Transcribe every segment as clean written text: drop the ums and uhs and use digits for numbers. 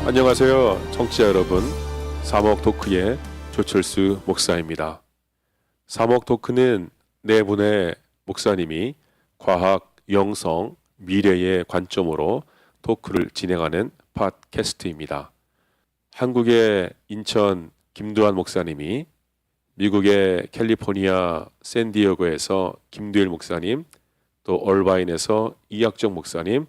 안녕하세요, 청취자 여러분. 사목토크의 조철수 목사입니다. 사목토크는 네 분의 목사님이 과학, 영성, 미래의 관점으로 토크를 진행하는 팟캐스트입니다. 한국의 인천 김두한 목사님이, 미국의 캘리포니아 샌디에고에서 김두일 목사님, 또 얼바인에서 이학정 목사님,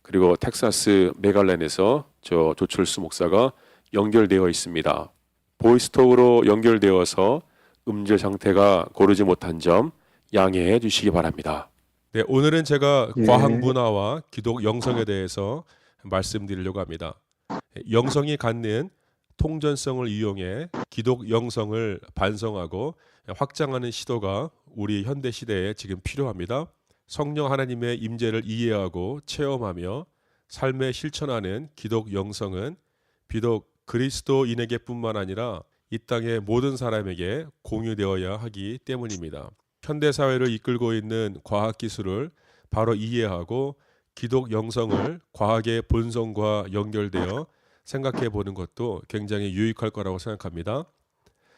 그리고 텍사스 메갈렌에서 저 조철수 목사가 연결되어 있습니다. 보이스톡으로 연결되어서 음질 상태가 고르지 못한 점 양해해 주시기 바랍니다. 네, 오늘은 제가 과학 문화와 기독 영성에 대해서 말씀드리려고 합니다. 영성이 갖는 통전성을 이용해 기독 영성을 반성하고 확장하는 시도가 우리 현대 시대에 지금 필요합니다. 성령 하나님의 임재를 이해하고 체험하며 삶에 실천하는 기독 영성은 비록 그리스도인에게뿐만 아니라 이 땅의 모든 사람에게 공유되어야 하기 때문입니다. 현대 사회를 이끌고 있는 과학 기술을 바로 이해하고 기독 영성을 과학의 본성과 연결되어 생각해 보는 것도 굉장히 유익할 거라고 생각합니다.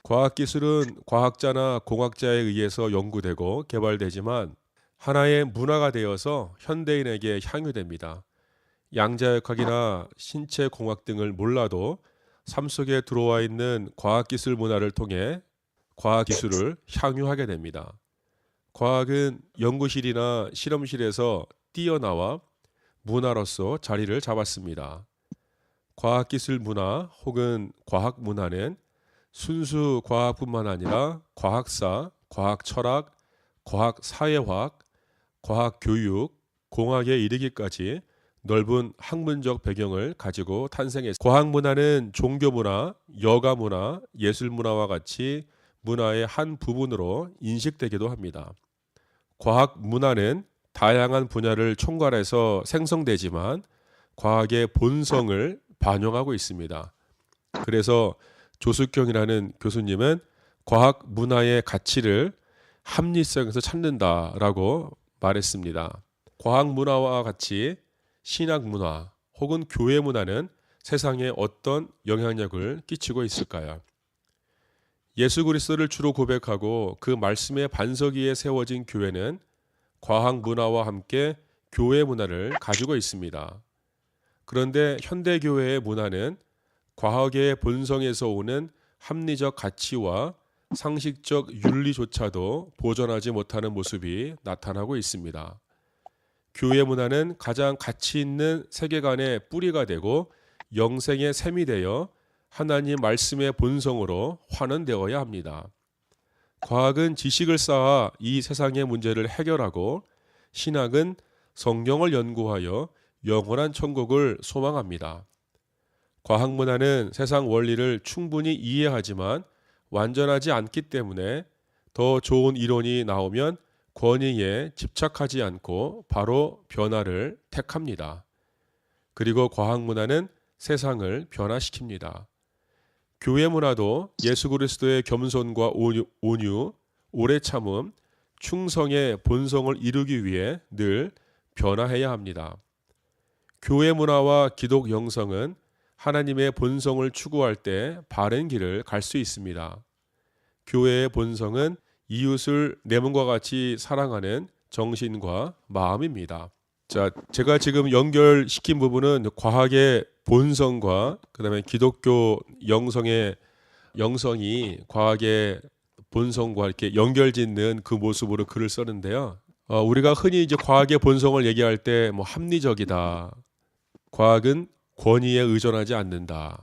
과학 기술은 과학자나 공학자에 의해서 연구되고 개발되지만 하나의 문화가 되어서 현대인에게 향유됩니다. 양자역학이나 신체공학 등을 몰라도 삶 속에 들어와 있는 과학기술 문화를 통해 과학기술을 향유하게 됩니다. 과학은 연구실이나 실험실에서 뛰어나와 문화로서 자리를 잡았습니다. 과학기술 문화 혹은 과학 문화는 순수 과학뿐만 아니라 과학사, 과학철학, 과학사회학, 과학교육, 공학에 이르기까지 넓은 학문적 배경을 가지고 탄생했습니다. 과학문화는 종교문화, 여가문화, 예술문화와 같이 문화의 한 부분으로 인식되기도 합니다. 과학문화는 다양한 분야를 총괄해서 생성되지만 과학의 본성을 반영하고 있습니다. 그래서 조숙경이라는 교수님은 과학문화의 가치를 합리성에서 찾는다라고 말했습니다. 과학문화와 같이 신학문화 혹은 교회문화는 세상에 어떤 영향력을 끼치고 있을까요? 예수 그리스도를 주로 고백하고 그 말씀의 반석 위에 세워진 교회는 과학문화와 함께 교회 문화를 가지고 있습니다. 그런데 현대교회의 문화는 과학의 본성에서 오는 합리적 가치와 상식적 윤리조차도 보존하지 못하는 모습이 나타나고 있습니다. 교회 문화는 가장 가치 있는 세계관의 뿌리가 되고 영생의 샘이 되어 하나님 말씀의 본성으로 환원되어야 합니다. 과학은 지식을 쌓아 이 세상의 문제를 해결하고 신학은 성경을 연구하여 영원한 천국을 소망합니다. 과학 문화는 세상 원리를 충분히 이해하지만 완전하지 않기 때문에 더 좋은 이론이 나오면 권위에 집착하지 않고 바로 변화를 택합니다. 그리고 과학 문화는 세상을 변화시킵니다. 교회 문화도 예수 그리스도의 겸손과 온유, 오래 참음, 충성의 본성을 이루기 위해 늘 변화해야 합니다. 교회 문화와 기독 영성은 하나님의 본성을 추구할 때 바른 길을 갈 수 있습니다. 교회의 본성은 이웃을 내 몸과 같이 사랑하는 정신과 마음입니다. 자, 제가 지금 연결시킨 부분은 과학의 본성과 그다음에 기독교 영성의 영성이 과학의 본성과 이렇게 연결짓는 그 모습으로 글을 썼는데요. 우리가 흔히 이제 과학의 본성을 얘기할 때 뭐 합리적이다. 과학은 권위에 의존하지 않는다.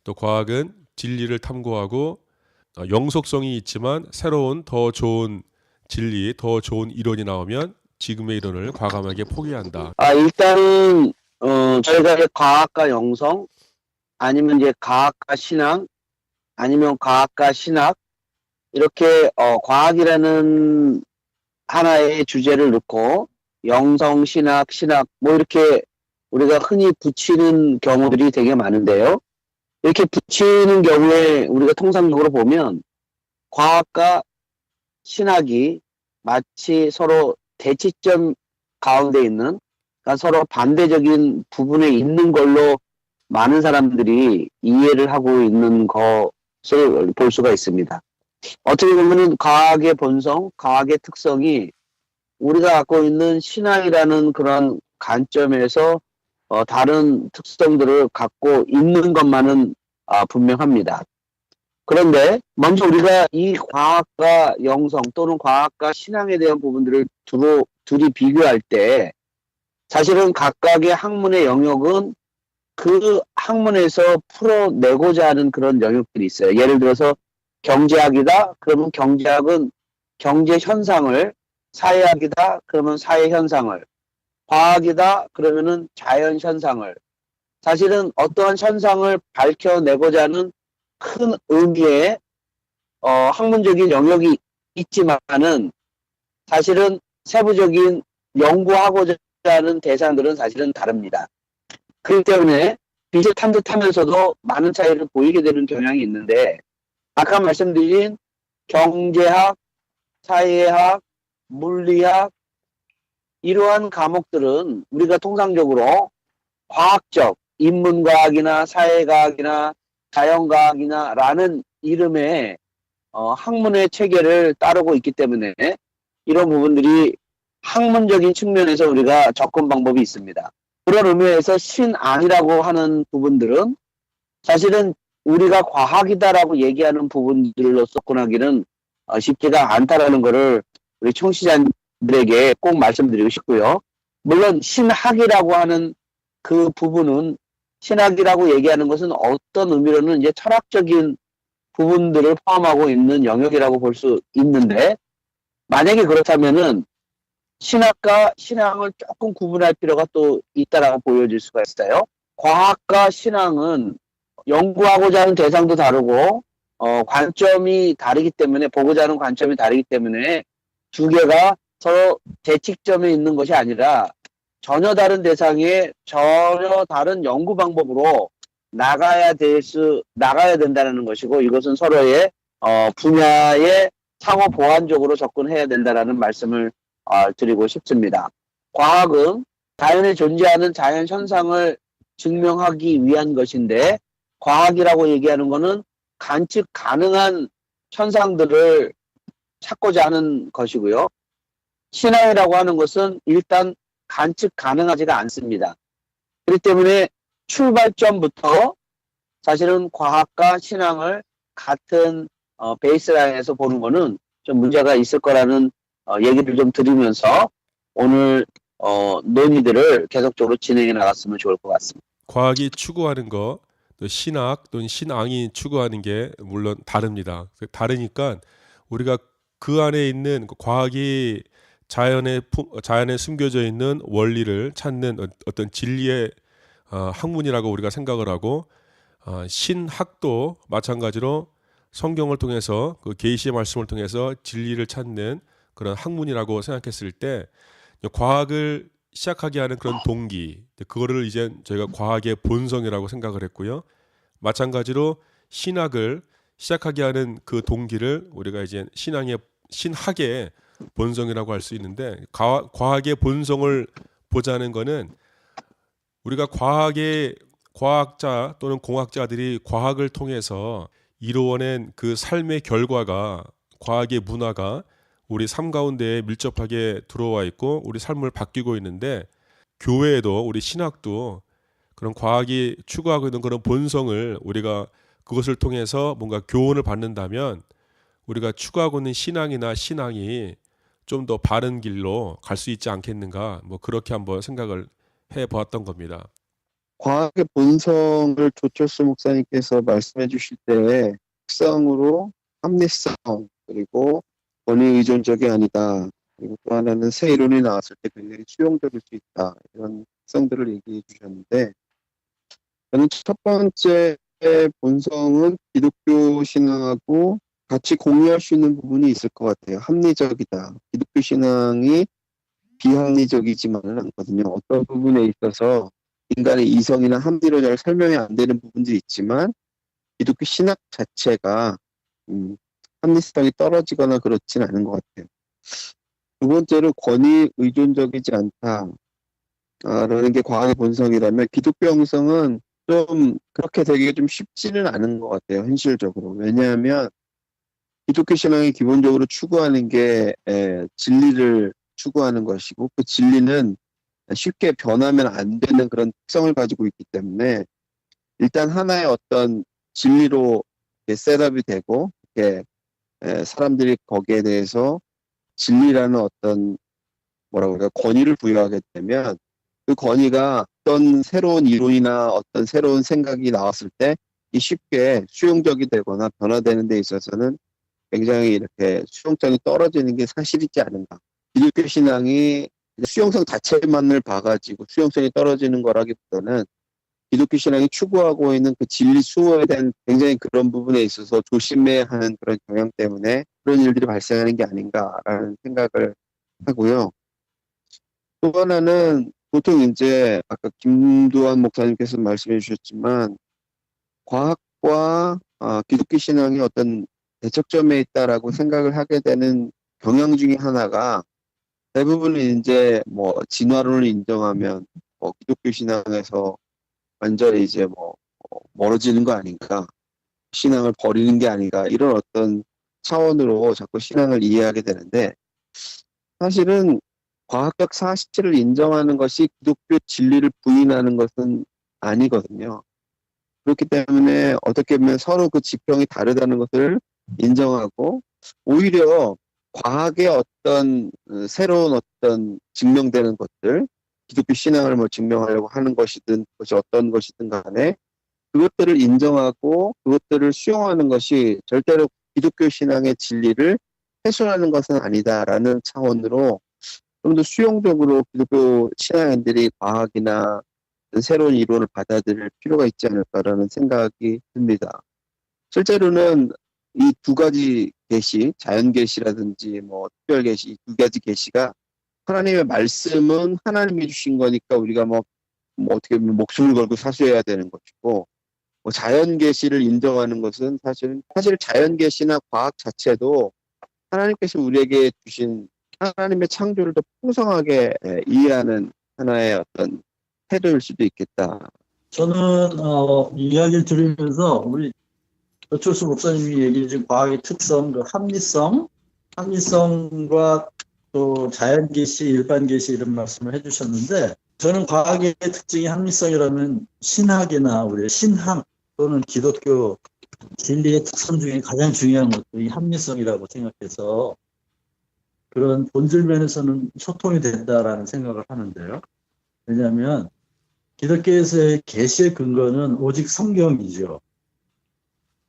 또 과학은 진리를 탐구하고 영속성이 있지만 새로운 더 좋은 진리, 더 좋은 이론이 나오면 지금의 이론을 과감하게 포기한다. 일단은 저희가 이제 과학과 영성 아니면 이제 과학과 신앙 아니면 과학과 신학 이렇게 과학이라는 하나의 주제를 놓고 영성, 신학 뭐 이렇게 우리가 흔히 붙이는 경우들이 되게 많은데요. 이렇게 붙이는 경우에 우리가 통상적으로 보면 과학과 신학이 마치 서로 대치점 가운데 있는, 그러니까 서로 반대적인 부분에 있는 걸로 많은 사람들이 이해를 하고 있는 것을 볼 수가 있습니다. 어떻게 보면은 과학의 본성, 과학의 특성이 우리가 갖고 있는 신앙이라는 그런 관점에서 다른 특성들을 갖고 있는 것만은 분명합니다. 그런데 먼저 우리가 이 과학과 영성 또는 과학과 신앙에 대한 부분들을 둘이 비교할 때 사실은 각각의 학문의 영역은 그 학문에서 풀어내고자 하는 그런 영역들이 있어요. 예를 들어서 경제학이다. 그러면 경제학은 경제 현상을, 사회학이다. 그러면 사회 현상을, 과학이다. 그러면은 자연 현상을, 사실은 어떠한 현상을 밝혀내고자 하는 큰 의미의 학문적인 영역이 있지만은 사실은 세부적인 연구하고자 하는 대상들은 사실은 다릅니다. 그렇기 때문에 비슷한 듯하면서도 많은 차이를 보이게 되는 경향이 있는데 아까 말씀드린 경제학, 사회학, 물리학 이러한 과목들은 우리가 통상적으로 과학적, 인문과학이나 사회과학이나 자연과학이나 라는 이름의 학문의 체계를 따르고 있기 때문에 이런 부분들이 학문적인 측면에서 우리가 접근 방법이 있습니다. 그런 의미에서 신앙이라고 하는 부분들은 사실은 우리가 과학이다라고 얘기하는 부분들로 접근하기는 쉽지가 않다라는 것을 우리 청취자들에게 꼭 말씀드리고 싶고요. 물론 신학이라고 하는 그 부분은 신학이라고 얘기하는 것은 어떤 의미로는 이제 철학적인 부분들을 포함하고 있는 영역이라고 볼 수 있는데 만약에 그렇다면은 신학과 신앙을 조금 구분할 필요가 또 있다라고 보여질 수가 있어요. 과학과 신앙은 연구하고자 하는 대상도 다르고 관점이 다르기 때문에 보고자 하는 관점이 다르기 때문에 두 개가 서로 대칙점에 있는 것이 아니라 전혀 다른 대상에 전혀 다른 연구 방법으로 나가야 된다는 것이고 이것은 서로의 분야의 상호 보완적으로 접근해야 된다는 말씀을 드리고 싶습니다. 과학은 자연에 존재하는 자연 현상을 증명하기 위한 것인데 과학이라고 얘기하는 것은 관측 가능한 현상들을 찾고자 하는 것이고요. 신앙이라고 하는 것은 일단 관측 가능하지가 않습니다. 그렇기 때문에 출발점부터 사실은 과학과 신앙을 같은 베이스라인에서 보는 것은 좀 문제가 있을 거라는 얘기를 좀 드리면서 오늘 논의들을 계속적으로 진행해 나갔으면 좋을 것 같습니다. 과학이 추구하는 거, 또 신학 또는 신앙이 추구하는 게 물론 다릅니다. 다르니까 우리가 그 안에 있는 과학이 자연에 숨겨져 있는 원리를 찾는 어떤 진리의 학문이라고 우리가 생각을 하고 신학도 마찬가지로 성경을 통해서 그 계시의 말씀을 통해서 진리를 찾는 그런 학문이라고 생각했을 때 과학을 시작하게 하는 그런 동기, 그거를 이제 저희가 과학의 본성이라고 생각을 했고요. 마찬가지로 신학을 시작하게 하는 그 동기를 우리가 이제 신학의 본성이라고 할 수 있는데 과학의 본성을 보자는 거는 우리가 과학자 또는 공학자들이 과학을 통해서 이루어낸 그 삶의 결과가 과학의 문화가 우리 삶 가운데에 밀접하게 들어와 있고 우리 삶을 바뀌고 있는데 교회에도 우리 신학도 그런 과학이 추구하고 있는 그런 본성을 우리가 그것을 통해서 뭔가 교훈을 받는다면 우리가 추구하고 있는 신앙이나 신앙이 좀 더 바른 길로 갈 수 있지 않겠는가 뭐 그렇게 한번 생각을 해보았던 겁니다. 과학의 본성을 조철수 목사님께서 말씀해 주실 때 특성으로 합리성 그리고 권위 의존적이 아니다. 그리고 또 하나는 새 이론이 나왔을 때 굉장히 수용적일 수 있다. 이런 특성들을 얘기해 주셨는데 저는 첫 번째 본성은 기독교 신앙하고 같이 공유할 수 있는 부분이 있을 것 같아요. 합리적이다. 기독교 신앙이 비합리적이지만은 않거든요. 어떤 부분에 있어서 인간의 이성이나 합리로 잘 설명이 안 되는 부분들이 있지만 기독교 신학 자체가 합리성이 떨어지거나 그렇진 않은 것 같아요. 두 번째로 권위 의존적이지 않다. 라는 게 과학의 본성이라면 기독교 형성은 좀 그렇게 되기가 좀 쉽지는 않은 것 같아요, 현실적으로. 왜냐하면 기독교 신앙이 기본적으로 추구하는 게 진리를 추구하는 것이고, 그 진리는 쉽게 변하면 안 되는 그런 특성을 가지고 있기 때문에 일단 하나의 어떤 진리로 이렇게 셋업이 되고, 이렇게 사람들이 거기에 대해서 진리라는 어떤 뭐라고 그럴까 권위를 부여하게 되면, 그 권위가 어떤 새로운 이론이나 어떤 새로운 생각이 나왔을 때 이 쉽게 수용적이 되거나 변화되는 데 있어서는 굉장히 이렇게 수용성이 떨어지는 게 사실이지 않은가. 기독교 신앙이 수용성 자체만을 봐가지고 수용성이 떨어지는 거라기보다는 기독교 신앙이 추구하고 있는 그 진리 수호에 대한 굉장히 그런 부분에 있어서 조심해야 하는 그런 경향 때문에 그런 일들이 발생하는 게 아닌가라는 생각을 하고요. 또 하나는 보통 이제 아까 김두한 목사님께서 말씀해 주셨지만 과학과 기독교 신앙이 어떤 대척점에 있다라고 생각을 하게 되는 경향 중에 하나가 대부분 이제 뭐 진화론을 인정하면 기독교 신앙에서 완전히 이제 멀어지는 거 아닌가, 신앙을 버리는 게 아닌가 이런 어떤 차원으로 자꾸 신앙을 이해하게 되는데 사실은 과학적 사실을 인정하는 것이 기독교 진리를 부인하는 것은 아니거든요. 그렇기 때문에 어떻게 보면 서로 그 지평이 다르다는 것을 인정하고 오히려 과학의 어떤 새로운 어떤 증명되는 것들, 기독교 신앙을 뭐 증명하려고 하는 것이든 그것이 어떤 것이든 간에 그것들을 인정하고 그것들을 수용하는 것이 절대로 기독교 신앙의 진리를 훼손하는 것은 아니다라는 차원으로 좀 더 수용적으로 기독교 신앙인들이 과학이나 새로운 이론을 받아들일 필요가 있지 않을까라는 생각이 듭니다. 실제로는 이 두 가지 계시, 자연 계시라든지 뭐 특별 계시, 이 두 가지 계시가 하나님의 말씀은 하나님이 주신 거니까 우리가 뭐 어떻게 보면 목숨을 걸고 사수해야 되는 것이고, 뭐 자연 계시를 인정하는 것은 사실 자연 계시나 과학 자체도 하나님께서 우리에게 주신 하나님의 창조를 더 풍성하게 이해하는 하나의 어떤 태도일 수도 있겠다. 저는 이야기를 들으면서 우리 배철수 목사님이 얘기해 준 과학의 특성, 그 합리성과 또 자연계시, 일반계시 이런 말씀을 해주셨는데 저는 과학의 특징이 합리성이라면 신학이나 우리 신학 또는 기독교 진리의 특성 중에 가장 중요한 것도 이 합리성이라고 생각해서 그런 본질 면에서는 소통이 된다라는 생각을 하는데요. 왜냐하면 기독교에서의 계시의 근거는 오직 성경이죠.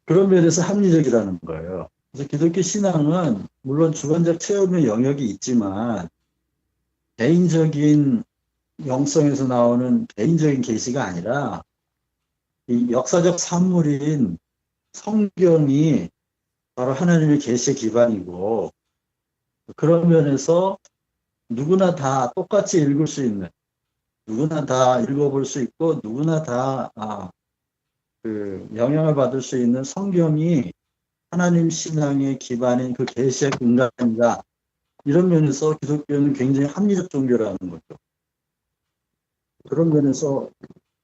그런 면에서 합리적이라는 거예요. 그래서 기독교 신앙은 물론 주관적 체험의 영역이 있지만 개인적인 영성에서 나오는 개인적인 계시가 아니라 이 역사적 산물인 성경이 바로 하나님의 계시의 기반이고 그런 면에서 누구나 다 똑같이 읽을 수 있는 누구나 다 읽어볼 수 있고 누구나 다 그 영향을 받을 수 있는 성경이 하나님 신앙의 기반인 그 계시의 근간이다. 이런 면에서 기독교는 굉장히 합리적 종교라는 거죠. 그런 면에서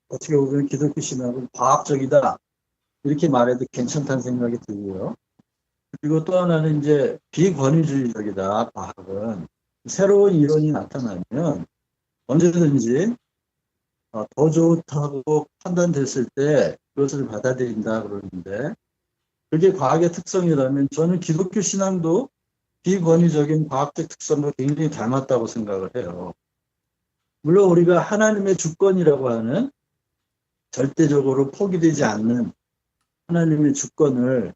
어떻게 보면 기독교 신앙은 과학적이다. 이렇게 말해도 괜찮다는 생각이 들고요. 그리고 또 하나는 이제 비권위주의적이다. 과학은 새로운 이론이 나타나면 언제든지 더 좋다고 판단됐을 때 그것을 받아들인다 그러는데 그게 과학의 특성이라면 저는 기독교 신앙도 비권위적인 과학적 특성과 굉장히 닮았다고 생각을 해요. 물론 우리가 하나님의 주권이라고 하는 절대적으로 포기되지 않는 하나님의 주권을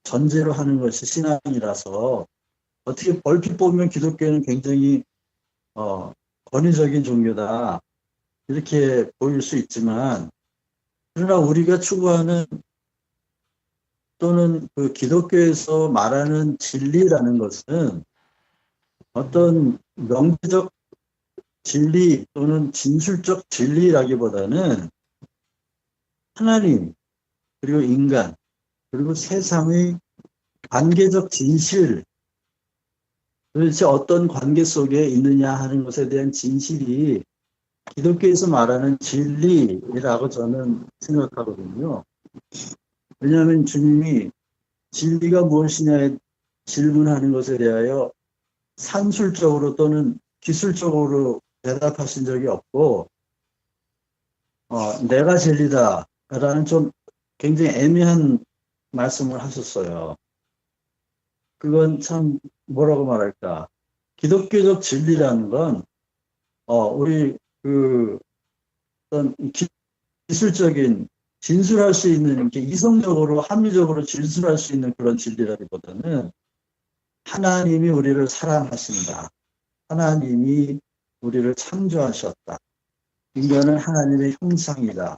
전제로 하는 것이 신앙이라서 어떻게 얼핏 보면 기독교는 굉장히 권위적인 종교다 이렇게 보일 수 있지만 그러나 우리가 추구하는 또는 그 기독교에서 말하는 진리라는 것은 어떤 명제적 진리 또는 진술적 진리라기보다는 하나님 그리고 인간 그리고 세상의 관계적 진실 도대체 어떤 관계 속에 있느냐 하는 것에 대한 진실이 기독교에서 말하는 진리라고 저는 생각하거든요. 왜냐하면 주님이 진리가 무엇이냐에 질문하는 것에 대하여 산술적으로 또는 기술적으로 대답하신 적이 없고, 내가 진리다라는 좀 굉장히 애매한 말씀을 하셨어요. 그건 참 뭐라고 말할까? 기독교적 진리라는 건 우리 어떤 기술적인 진술할 수 있는 이렇게 이성적으로 합리적으로 진술할 수 있는 그런 진리라기보다는 하나님이 우리를 사랑하신다. 하나님이 우리를 창조하셨다. 인간은 하나님의 형상이다.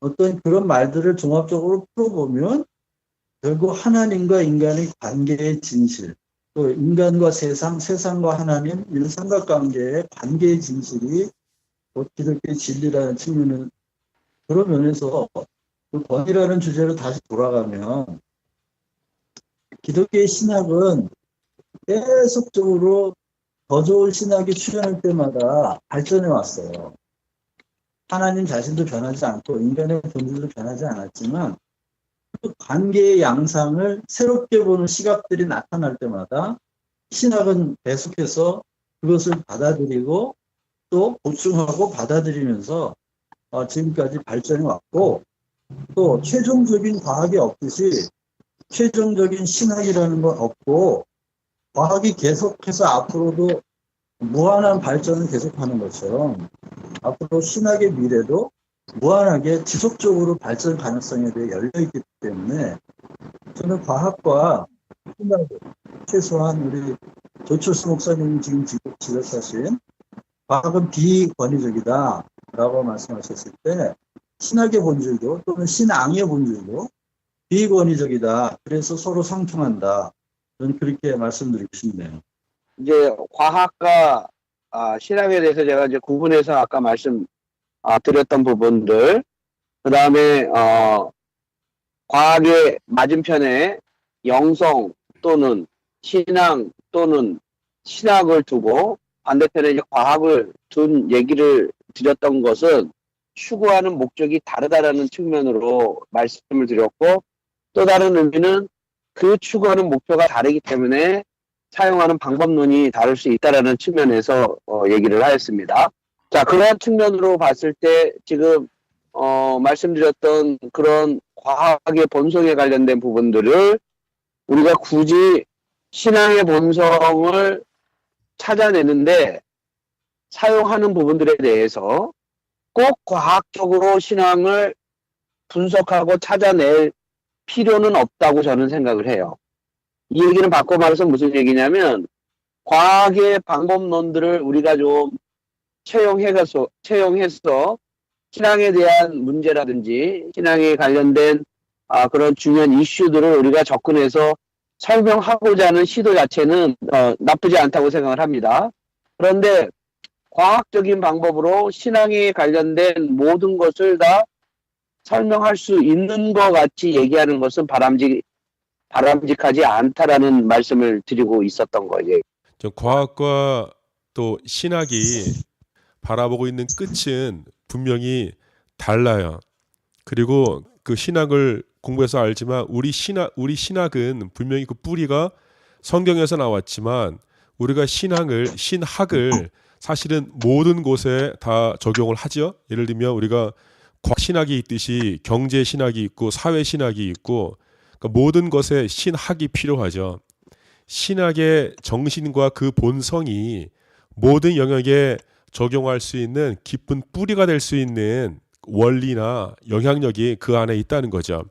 어떤 그런 말들을 종합적으로 풀어보면 결국 하나님과 인간의 관계의 진실, 또 인간과 세상, 세상과 하나님, 일삼각관계의 관계의 진실이 곧 기독교의 진리라는 측면은 그런 면에서 그 권위라는 주제로 다시 돌아가면 기독교의 신학은 계속적으로 더 좋은 신학이 출현할 때마다 발전해 왔어요. 하나님 자신도 변하지 않고 인간의 본질도 변하지 않았지만 그 관계의 양상을 새롭게 보는 시각들이 나타날 때마다 신학은 계속해서 그것을 받아들이고 또 보충하고 받아들이면서 지금까지 발전해 왔고, 또 최종적인 과학이 없듯이 최종적인 신학이라는 건 없고 과학이 계속해서 앞으로도 무한한 발전을 계속하는 것처럼 앞으로 신학의 미래도 무한하게 지속적으로 발전 가능성에 대해 열려있기 때문에 저는 과학과 신학을 최소한 우리 조철수 목사님이 지금 지적하신 과학은 비권위적이다 라고 말씀하셨을 때 신학의 본질도 또는 신앙의 본질도 비권위적이다. 그래서 서로 상충한다. 저는 그렇게 말씀드리고 싶네요. 이제 과학과 신학에 대해서 제가 이제 구분해서 아까 말씀 드렸던 부분들, 그 다음에 과학의 맞은편에 영성 또는 신앙 또는 신학을 두고 반대편에 이제 과학을 둔 얘기를 드렸던 것은 추구하는 목적이 다르다라는 측면으로 말씀을 드렸고, 또 다른 의미는 그 추구하는 목표가 다르기 때문에 사용하는 방법론이 다를 수 있다라는 측면에서 얘기를 하였습니다. 자, 그런 측면으로 봤을 때 지금 말씀드렸던 그런 과학의 본성에 관련된 부분들을 우리가 굳이 신앙의 본성을 찾아내는데 사용하는 부분들에 대해서 꼭 과학적으로 신앙을 분석하고 찾아낼 필요는 없다고 저는 생각을 해요. 이 얘기는 바꿔 말해서 무슨 얘기냐면 과학의 방법론들을 우리가 좀 채용해서 신앙에 대한 문제라든지 신앙에 관련된 그런 중요한 이슈들을 우리가 접근해서 설명하고자 하는 시도 자체는 나쁘지 않다고 생각을 합니다. 그런데 과학적인 방법으로 신앙에 관련된 모든 것을 다 설명할 수 있는 것 같이 얘기하는 것은 바람직하지 않다라는 말씀을 드리고 있었던 거예요. 과학과 또 신학이 바라보고 있는 끝은 분명히 달라요. 그리고 그 신학을 공부해서 알지만 우리 신학은 분명히 그 뿌리가 성경에서 나왔지만 우리가 신학을 사실은 모든 곳에 다 적용을 하죠. 예를 들면 우리가 신학이 있듯이 경제 신학이 있고 사회 신학이 있고 그러니까 모든 것에 신학이 필요하죠. 신학의 정신과 그 본성이 모든 영역에 적용할 수 있는 깊은 뿌리가 될 수 있는 원리나 영향력이 그 안에 있다는 거죠.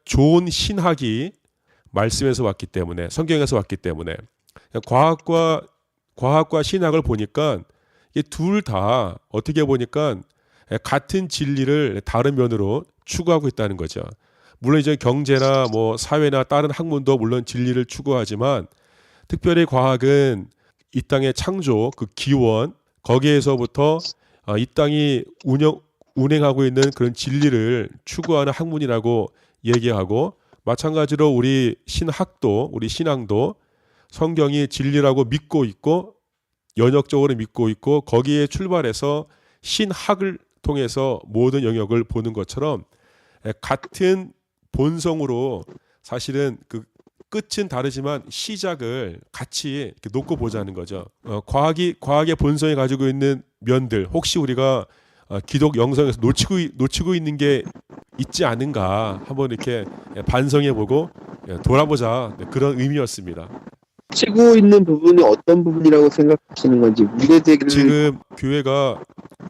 좋은 신학이 말씀에서 왔기 때문에, 성경에서 왔기 때문에 과학과 신학을 보니까 이게 둘 다 어떻게 보니까 같은 진리를 다른 면으로 추구하고 있다는 거죠. 물론 이제 경제나 뭐 사회나 다른 학문도 물론 진리를 추구하지만 특별히 과학은 이 땅의 창조, 그 기원, 거기에서부터 이 땅이 운행하고 있는 그런 진리를 추구하는 학문이라고 얘기하고, 마찬가지로 우리 신앙도 성경이 진리라고 믿고 있고 연역적으로 믿고 있고 거기에 출발해서 신학을 통해서 모든 영역을 보는 것처럼 같은 본성으로 사실은 그 끝은 다르지만 시작을 같이 이렇게 놓고 보자는 거죠. 과학의 본성이 가지고 있는 면들 혹시 우리가 기독 영성에서 놓치고 있는 게 있지 않은가 한번 이렇게 반성해보고 돌아보자 그런 의미였습니다. 치고 있는 부분이 어떤 부분이라고 생각하시는 건지 문제제기를 지금 교회가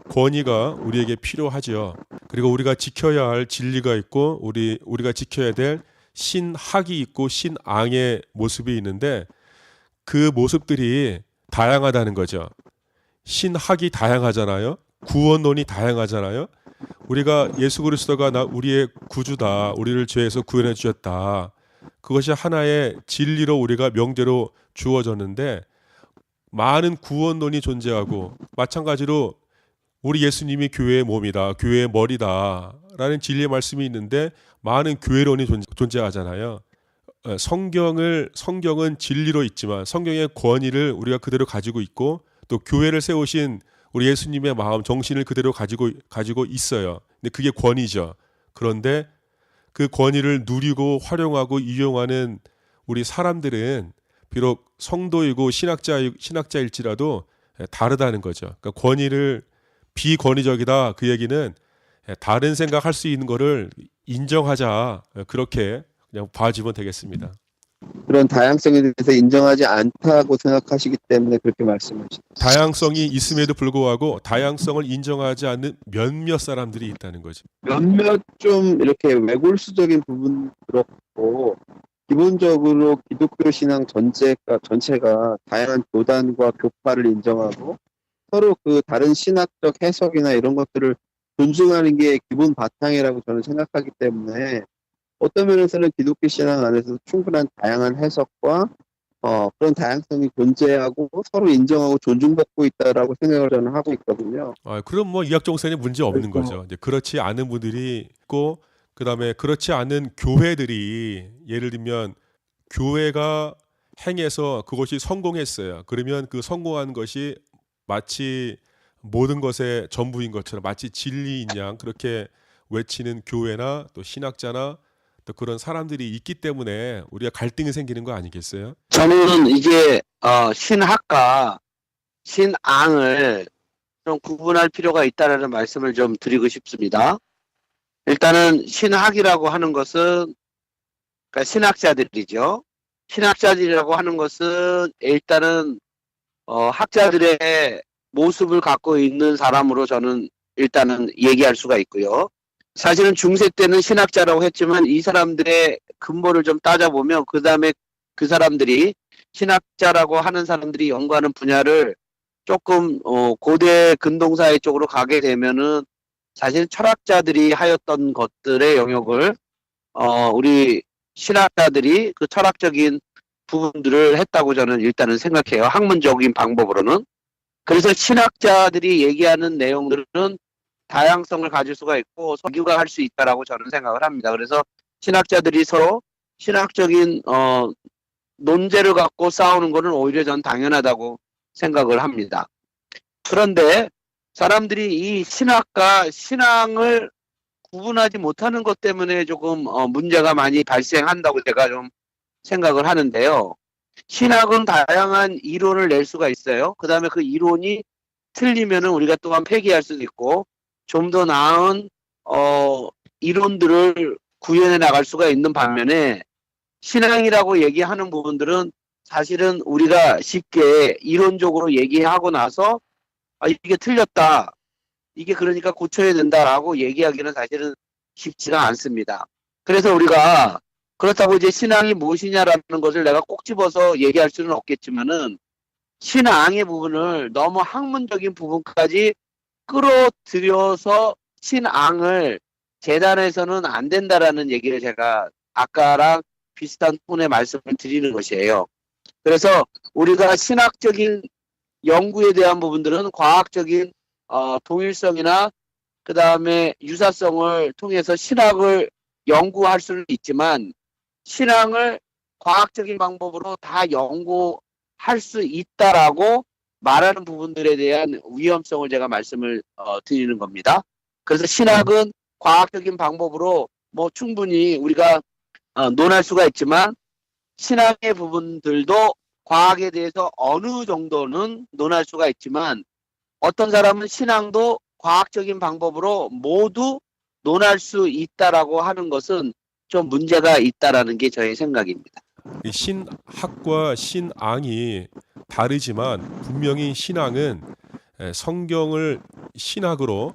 권위가 우리에게 필요하죠. 그리고 우리가 지켜야 할 진리가 있고 우리가 지켜야 될 신학이 있고 신앙의 모습이 있는데 그 모습들이 다양하다는 거죠. 신학이 다양하잖아요. 구원론이 다양하잖아요. 우리가 예수 그리스도가 우리의 구주다. 우리를 죄에서 구원해 주셨다. 그것이 하나의 진리로 우리가 명제로 주어졌는데 많은 구원론이 존재하고 마찬가지로 우리 예수님이 교회의 몸이다. 교회의 머리다. 라는 진리의 말씀이 있는데 많은 교회론이 존재하잖아요. 성경은 진리로 있지만 성경의 권위를 우리가 그대로 가지고 있고 또 교회를 세우신 우리 예수님의 마음, 정신을 그대로 가지고 있어요. 근데 그게 권위죠. 그런데 그 권위를 누리고 활용하고 이용하는 우리 사람들은 비록 성도이고 신학자일지라도 다르다는 거죠. 그러니까 권위를 비권위적이다 그 얘기는 다른 생각할 수 있는 거를 인정하자 그렇게 그냥 봐주면 되겠습니다. 그런 다양성에 대해서 인정하지 않다고 생각하시기 때문에 그렇게 말씀하시죠. 다양성이 있음에도 불구하고 다양성을 인정하지 않는 몇몇 사람들이 있다는 거죠. 몇몇 좀 이렇게 외골수적인 부분 그렇고 기본적으로 기독교 신앙 전체가 다양한 교단과 교파를 인정하고 서로 그 다른 신학적 해석이나 이런 것들을 존중하는 게 기본 바탕이라고 저는 생각하기 때문에 어떤 면에서는 기독교 신앙 안에서 충분한 다양한 해석과 그런 다양성이 존재하고 서로 인정하고 존중받고 있다라고 생각을 저는 하고 있거든요. 그럼 뭐 이학종선이 문제 없는 거죠. 이제 그렇지 않은 분들이 있고 그다음에 그렇지 않은 교회들이 예를 들면 교회가 행해서 그것이 성공했어요. 그러면 그 성공한 것이 마치 모든 것의 전부인 것처럼 마치 진리인 양 그렇게 외치는 교회나 또 신학자나 또 그런 사람들이 있기 때문에 우리가 갈등이 생기는 거 아니겠어요? 저는 이제 신학과 신앙을 좀 구분할 필요가 있다는 말씀을 좀 드리고 싶습니다. 일단은 신학이라고 하는 것은 그러니까 신학자들이죠. 신학자들이라고 하는 것은 일단은 학자들의 모습을 갖고 있는 사람으로 저는 일단은 얘기할 수가 있고요. 사실은 중세 때는 신학자라고 했지만 이 사람들의 근본을 좀 따져보면 그 다음에 그 사람들이 신학자라고 하는 사람들이 연구하는 분야를 조금 고대 근동사회 쪽으로 가게 되면은 사실 철학자들이 하였던 것들의 영역을 우리 신학자들이 그 철학적인 부분들을 했다고 저는 일단은 생각해요. 학문적인 방법으로는. 그래서 신학자들이 얘기하는 내용들은 다양성을 가질 수가 있고 서교가 할 수 있다라고 저는 생각을 합니다. 그래서 신학자들이 서로 신학적인 논제를 갖고 싸우는 것은 오히려 전 당연하다고 생각을 합니다. 그런데 사람들이 이 신학과 신앙을 구분하지 못하는 것 때문에 조금 문제가 많이 발생한다고 제가 좀 생각을 하는데요. 신학은 다양한 이론을 낼 수가 있어요. 그 다음에 그 이론이 틀리면은 우리가 또한 폐기할 수도 있고 좀 더 나은 이론들을 구현해 나갈 수가 있는 반면에 신앙이라고 얘기하는 부분들은 사실은 우리가 쉽게 이론적으로 얘기하고 나서 이게 틀렸다. 이게 그러니까 고쳐야 된다라고 얘기하기는 사실은 쉽지가 않습니다. 그래서 우리가 그렇다고 이제 신앙이 무엇이냐라는 것을 내가 꼭 집어서 얘기할 수는 없겠지만은 신앙의 부분을 너무 학문적인 부분까지 끌어들여서 신앙을 재단해서는 안 된다라는 얘기를 제가 아까랑 비슷한 톤의 말씀을 드리는 것이에요. 그래서 우리가 신학적인 연구에 대한 부분들은 과학적인 동일성이나 그 다음에 유사성을 통해서 신학을 연구할 수는 있지만 신앙을 과학적인 방법으로 다 연구할 수 있다라고 말하는 부분들에 대한 위험성을 제가 말씀을 드리는 겁니다. 그래서 신학은 과학적인 방법으로 뭐 충분히 우리가 논할 수가 있지만 신학의 부분들도 과학에 대해서 어느 정도는 논할 수가 있지만 어떤 사람은 신앙도 과학적인 방법으로 모두 논할 수 있다라고 하는 것은 좀 문제가 있다라는 게 저의 생각입니다. 이 신학과 신앙이 다르지만 분명히 신앙은 성경을 신학으로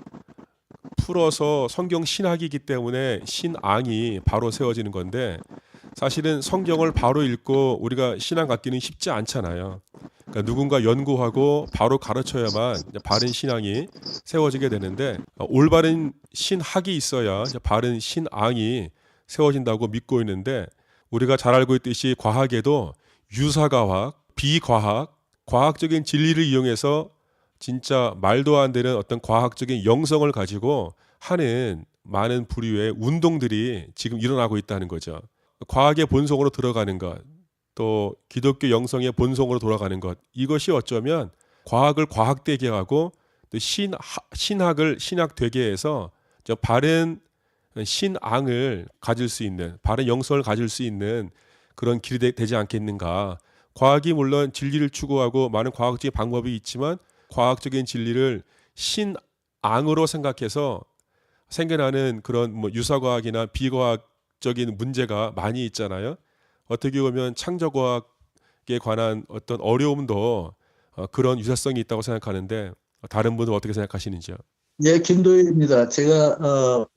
풀어서 성경 신학이기 때문에 신앙이 바로 세워지는 건데 사실은 성경을 바로 읽고 우리가 신앙 갖기는 쉽지 않잖아요. 그러니까 누군가 연구하고 바로 가르쳐야만 이제 바른 신앙이 세워지게 되는데 올바른 신학이 있어야 이제 바른 신앙이 세워진다고 믿고 있는데 우리가 잘 알고 있듯이 과학에도 유사과학, 비과학, 과학적인 진리를 이용해서 진짜 말도 안 되는 어떤 과학적인 영성을 가지고 하는 많은 부류의 운동들이 지금 일어나고 있다는 거죠. 과학의 본성으로 들어가는 것, 또 기독교 영성의 본성으로 돌아가는 것, 이것이 어쩌면 과학을 과학되게 하고 또 신학을 신학되게 해서 저 바른 신앙을 가질 수 있는, 바른 영성을 가질 수 있는 그런 길이 되지 않겠는가. 과학이 물론 진리를 추구하고 많은 과학적인 방법이 있지만 과학적인 진리를 신앙으로 생각해서 생겨나는 그런 뭐 유사과학이나 비과학적인 문제가 많이 있잖아요. 어떻게 보면 창조과학에 관한 어떤 어려움도 그런 유사성이 있다고 생각하는데 다른 분은 어떻게 생각하시는지요? 예, 김도희입니다. 제가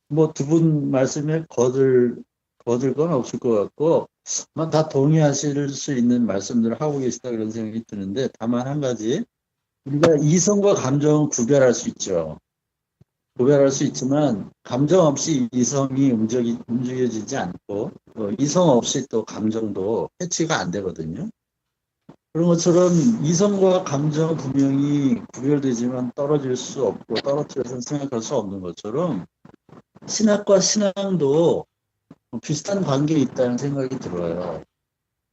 뭐 두 분 말씀에 거들 건 없을 것 같고 아마 다 동의하실 수 있는 말씀들을 하고 계시다 그런 생각이 드는데 다만 한 가지 우리가 이성과 감정은 구별할 수 있죠. 구별할 수 있지만 감정 없이 이성이 움직여지지 않고 이성 없이 또 감정도 해치가 안 되거든요. 그런 것처럼 이성과 감정은 분명히 구별되지만 떨어질 수 없고 떨어뜨려서 생각할 수 없는 것처럼 신학과 신앙도 비슷한 관계에 있다는 생각이 들어요.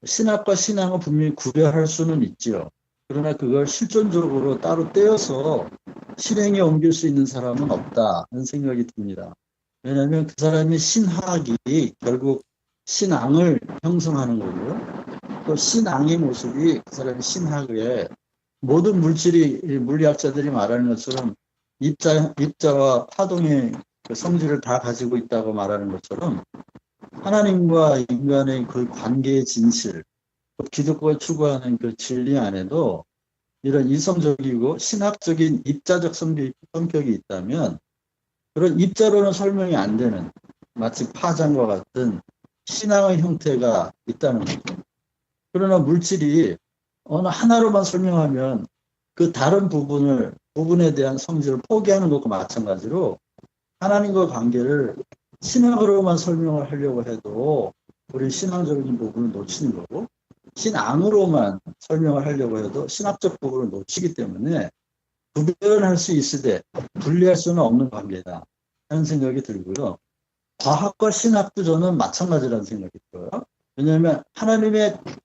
신학과 신앙은 분명히 구별할 수는 있죠. 그러나 그걸 실존적으로 따로 떼어서 실행에 옮길 수 있는 사람은 없다는 생각이 듭니다. 왜냐하면 그 사람이 신학이 결국 신앙을 형성하는 거고요. 또 신앙의 모습이 그 사람의 신학의 모든 물리학자들이 말하는 것처럼 입자와 파동의 그 성질을 다 가지고 있다고 말하는 것처럼 하나님과 인간의 그 관계의 진실, 기독교가 추구하는 그 진리 안에도 이런 이성적이고 신학적인 입자적 성격이 있다면 그런 입자로는 설명이 안 되는 마치 파장과 같은 신앙의 형태가 있다는 거죠. 그러나 물질이 어느 하나로만 설명하면 그 다른 부분에 대한 성질을 포기하는 것과 마찬가지로 하나님과 관계를 신학으로만 설명을 하려고 해도 우리 신앙적인 부분을 놓치는 거고 신앙으로만 설명을 하려고 해도 신학적 부분을 놓치기 때문에 구별할 수 있으되 분리할 수는 없는 관계다 하는 생각이 들고요. 과학과 신학도 저는 마찬가지라는 생각이 들어요. 왜냐하면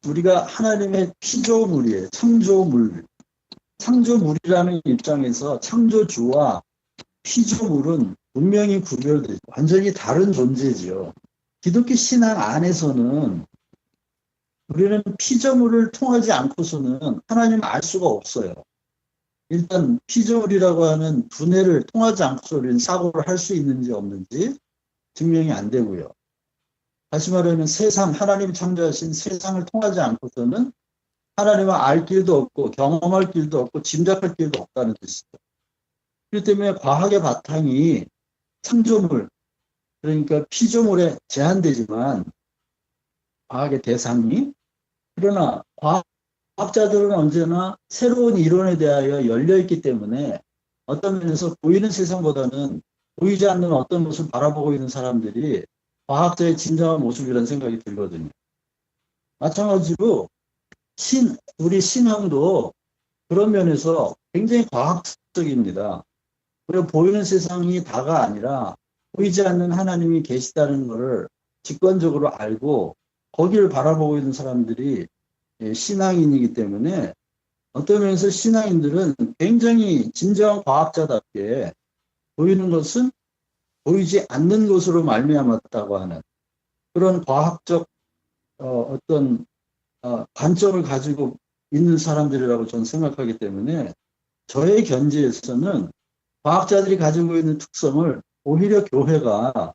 우리가 하나님의 피조물이에요. 창조물이라는 입장에서 창조주와 피조물은 분명히 구별되죠. 완전히 다른 존재지요. 기독교 신앙 안에서는 우리는 피조물을 통하지 않고서는 하나님을 알 수가 없어요. 일단 피조물이라고 하는 두뇌를 통하지 않고서 우리는 사고를 할 수 있는지 없는지 증명이 안 되고요. 다시 말하면 하나님이 창조하신 세상을 통하지 않고서는 하나님을 알 길도 없고 경험할 길도 없고 짐작할 길도 없다는 뜻이죠. 그렇기 때문에 과학의 바탕이 창조물, 그러니까 피조물에 제한되지만 과학의 대상이 그러나 과학자들은 언제나 새로운 이론에 대하여 열려있기 때문에 어떤 면에서 보이는 세상보다는 보이지 않는 어떤 모습을 바라보고 있는 사람들이 과학자의 진정한 모습이라는 생각이 들거든요. 마찬가지로 우리 신앙도 그런 면에서 굉장히 과학적입니다. 우리가 보이는 세상이 다가 아니라 보이지 않는 하나님이 계시다는 것을 직관적으로 알고 거기를 바라보고 있는 사람들이 신앙인이기 때문에 어떤 면에서 신앙인들은 굉장히 진정한 과학자답게 보이는 것은 보이지 않는 것으로 말미암았다고 하는 그런 과학적 어떤 관점을 가지고 있는 사람들이라고 저는 생각하기 때문에 저의 견지에서는 과학자들이 가지고 있는 특성을 오히려 교회가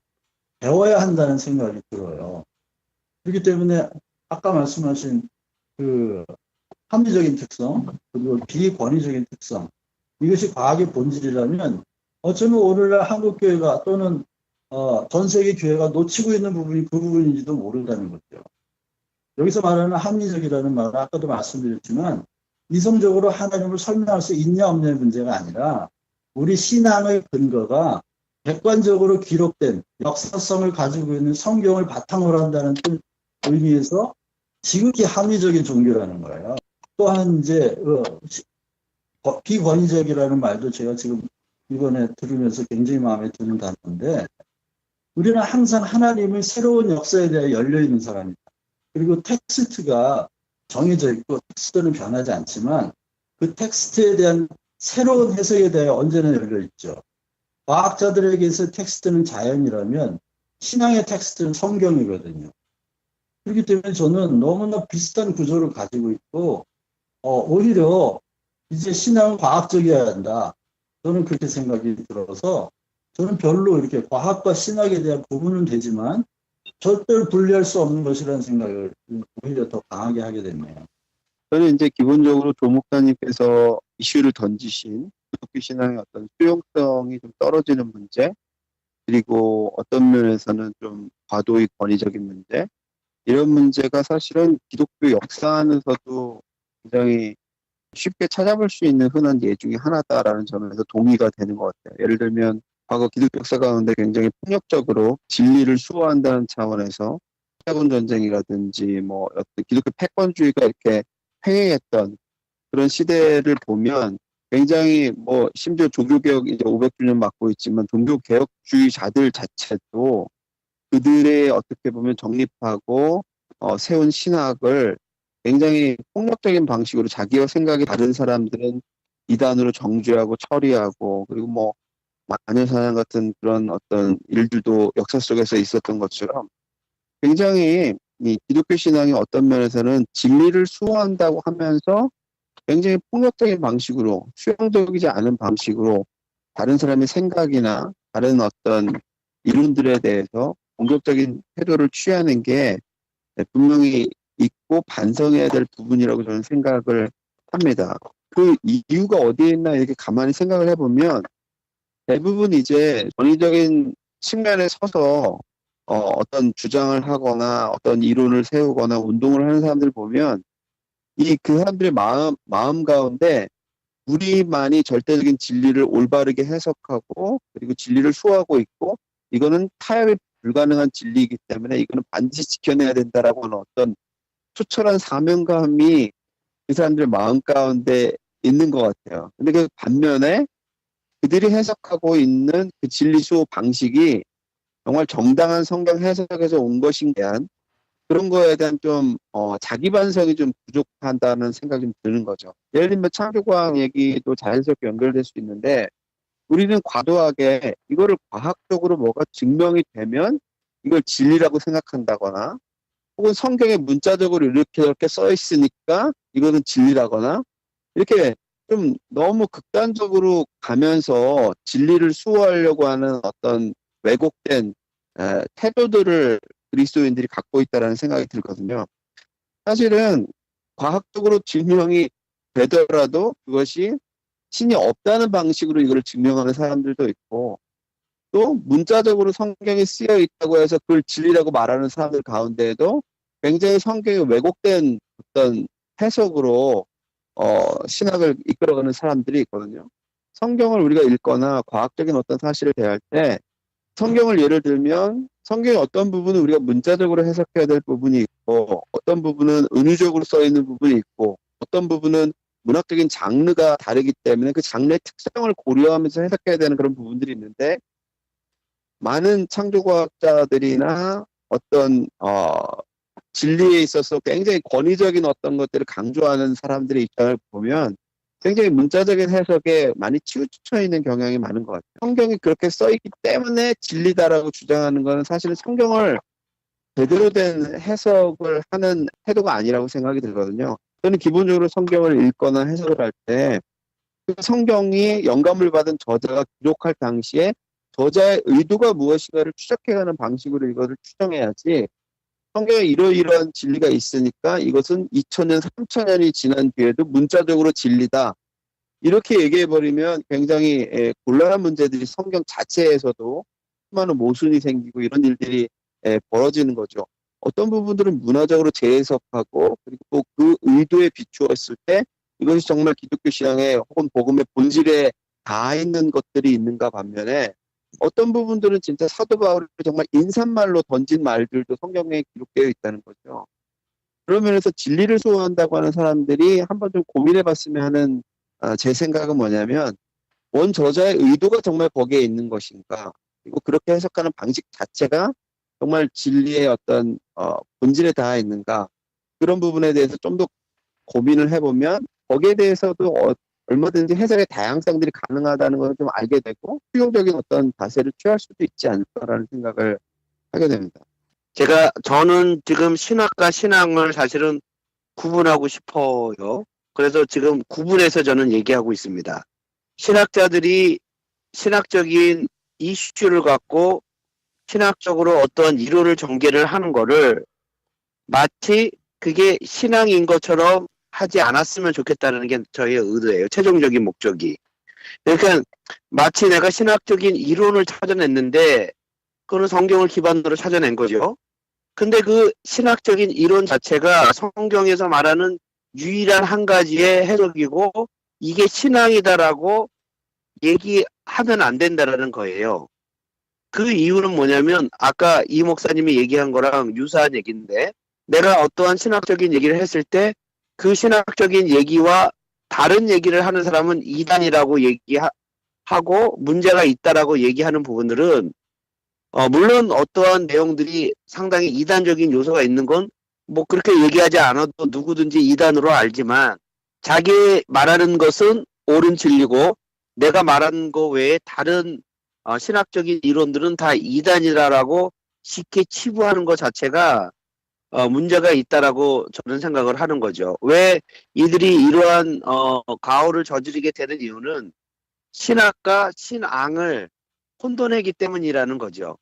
배워야 한다는 생각이 들어요. 그렇기 때문에 아까 말씀하신 그 합리적인 특성 그리고 비권위적인 특성 이것이 과학의 본질이라면 어쩌면 오늘날 한국교회가 또는 전 세계 교회가 놓치고 있는 부분이 그 부분인지도 모른다는 거죠. 여기서 말하는 합리적이라는 말은 아까도 말씀드렸지만 이성적으로 하나님을 설명할 수 있냐 없냐의 문제가 아니라 우리 신앙의 근거가 객관적으로 기록된 역사성을 가지고 있는 성경을 바탕으로 한다는 의미에서 지극히 합리적인 종교라는 거예요. 또한 이제 비권위적이라는 말도 제가 지금 이번에 들으면서 굉장히 마음에 드는 단어인데 우리는 항상 하나님의 새로운 역사에 대해 열려있는 사람이다. 그리고 텍스트가 정해져 있고 텍스트는 변하지 않지만 그 텍스트에 대한 새로운 해석에 대해 언제나 열려있죠. 과학자들에게서 텍스트는 자연이라면 신앙의 텍스트는 성경이거든요. 그렇기 때문에 저는 너무나 비슷한 구조를 가지고 있고 오히려 이제 신앙은 과학적이어야 한다. 저는 그렇게 생각이 들어서 저는 별로 이렇게 과학과 신학에 대한 구분은 되지만 절대로 분리할 수 없는 것이라는 생각을 오히려 더 강하게 하게 됐네요. 저는 이제 기본적으로 조 목사님께서 이슈를 던지신 기독교 신앙의 어떤 수용성이 좀 떨어지는 문제, 그리고 어떤 면에서는 좀 과도히 권위적인 문제, 이런 문제가 사실은 기독교 역사 안에서도 굉장히 쉽게 찾아볼 수 있는 흔한 예 중에 하나다라는 점에서 동의가 되는 것 같아요. 예를 들면 과거 기독교 역사 가운데 굉장히 폭력적으로 진리를 수호한다는 차원에서 십자군 전쟁이라든지 뭐 어떤 기독교 패권주의가 이렇게 횡행했던 그런 시대를 보면 굉장히 뭐 심지어 종교개혁 이제 500주년 맞고 있지만 종교개혁주의자들 자체도 그들의 어떻게 보면 정립하고 세운 신학을 굉장히 폭력적인 방식으로 자기와 생각이 다른 사람들은 이단으로 정죄하고 처리하고 그리고 뭐 마녀사냥 같은 그런 어떤 일들도 역사 속에서 있었던 것처럼 굉장히 이 기독교 신앙이 어떤 면에서는 진리를 수호한다고 하면서 굉장히 폭력적인 방식으로 수용적이지 않은 방식으로 다른 사람의 생각이나 다른 어떤 이론들에 대해서 공격적인 태도를 취하는 게 분명히 있고 반성해야 될 부분이라고 저는 생각을 합니다. 그 이유가 어디에 있나 이렇게 가만히 생각을 해보면 대부분 이제 권위적인 측면에 서서 어떤 주장을 하거나 어떤 이론을 세우거나 운동을 하는 사람들 보면 그 사람들의 마음 가운데 우리만이 절대적인 진리를 올바르게 해석하고 그리고 진리를 수호하고 있고 이거는 타협이 불가능한 진리이기 때문에 이거는 반드시 지켜내야 된다라고 하는 어떤 초철한 사명감이 그 사람들의 마음 가운데 있는 것 같아요. 근데 그 반면에 그들이 해석하고 있는 그 진리 수호 방식이 정말 정당한 성경 해석에서 온 것인 대한 그런 거에 대한 좀 자기 반성이 좀 부족하다는 생각이 좀 드는 거죠. 예를 들면 창조과학 얘기도 자연스럽게 연결될 수 있는데 우리는 과도하게 이거를 과학적으로 뭐가 증명이 되면 이걸 진리라고 생각한다거나 혹은 성경에 문자적으로 이렇게 써 있으니까 이거는 진리라거나 이렇게 좀 너무 극단적으로 가면서 진리를 수호하려고 하는 어떤 왜곡된 태도들을 그리스도인들이 갖고 있다는 생각이 들거든요. 사실은 과학적으로 증명이 되더라도 그것이 신이 없다는 방식으로 이걸 증명하는 사람들도 있고 또 문자적으로 성경에 쓰여 있다고 해서 그걸 진리라고 말하는 사람들 가운데에도 굉장히 성경이 왜곡된 어떤 해석으로 신학을 이끌어가는 사람들이 있거든요. 성경을 우리가 읽거나 과학적인 어떤 사실을 대할 때 성경을 예를 들면 성경의 어떤 부분은 우리가 문자적으로 해석해야 될 부분이 있고 어떤 부분은 은유적으로 써 있는 부분이 있고 어떤 부분은 문학적인 장르가 다르기 때문에 그 장르의 특성을 고려하면서 해석해야 되는 그런 부분들이 있는데 많은 창조과학자들이나 어떤 진리에 있어서 굉장히 권위적인 어떤 것들을 강조하는 사람들의 입장을 보면 굉장히 문자적인 해석에 많이 치우쳐 있는 경향이 많은 것 같아요. 성경이 그렇게 써 있기 때문에 진리다라고 주장하는 것은 사실은 성경을 제대로 된 해석을 하는 태도가 아니라고 생각이 들거든요. 저는 기본적으로 성경을 읽거나 해석을 할 때 그 성경이 영감을 받은 저자가 기록할 당시에 저자의 의도가 무엇인가를 추적해가는 방식으로 이것을 추정해야지 성경에 이러이러한 진리가 있으니까 이것은 2000년, 3000년이 지난 뒤에도 문자적으로 진리다. 이렇게 얘기해버리면 굉장히 곤란한 문제들이 성경 자체에서도 수많은 모순이 생기고 이런 일들이 벌어지는 거죠. 어떤 부분들은 문화적으로 재해석하고 그리고 또 그 의도에 비추었을 때 이것이 정말 기독교 신앙의 혹은 복음의 본질에 닿아 있는 것들이 있는가 반면에 어떤 부분들은 진짜 사도 바울이 정말 인사말로 던진 말들도 성경에 기록되어 있다는 거죠. 그런 면에서 진리를 소원한다고 하는 사람들이 한번 좀 고민해 봤으면 하는 제 생각은 뭐냐면 원 저자의 의도가 정말 거기에 있는 것인가 그리고 그렇게 해석하는 방식 자체가 정말 진리의 어떤 본질에 닿아 있는가 그런 부분에 대해서 좀 더 고민을 해보면 거기에 대해서도 얼마든지 해석의 다양성들이 가능하다는 것을 좀 알게 되고 수용적인 어떤 자세를 취할 수도 있지 않을까라는 생각을 하게 됩니다. 저는 지금 신학과 신앙을 사실은 구분하고 싶어요. 그래서 지금 구분해서 저는 얘기하고 있습니다. 신학자들이 신학적인 이슈를 갖고 신학적으로 어떤 이론을 전개를 하는 거를 마치 그게 신앙인 것처럼 하지 않았으면 좋겠다는 게 저희의 의도예요. 최종적인 목적이. 그러니까 마치 내가 신학적인 이론을 찾아냈는데 그거는 성경을 기반으로 찾아낸 거죠. 근데 그 신학적인 이론 자체가 성경에서 말하는 유일한 한 가지의 해석이고 이게 신앙이다라고 얘기하면 안 된다라는 거예요. 그 이유는 뭐냐면 아까 이 목사님이 얘기한 거랑 유사한 얘기인데 내가 어떠한 신학적인 얘기를 했을 때 그 신학적인 얘기와 다른 얘기를 하는 사람은 이단이라고 얘기하고 문제가 있다라고 얘기하는 부분들은 물론 어떠한 내용들이 상당히 이단적인 요소가 있는 건 뭐 그렇게 얘기하지 않아도 누구든지 이단으로 알지만 자기 말하는 것은 옳은 진리고 내가 말한 거 외에 다른 신학적인 이론들은 다 이단이다라고 쉽게 치부하는 것 자체가 문제가 있다라고 저는 생각을 하는 거죠. 왜 이들이 이러한 가오를 저지르게 되는 이유는 신학과 신앙을 혼돈하기 때문이라는 거죠.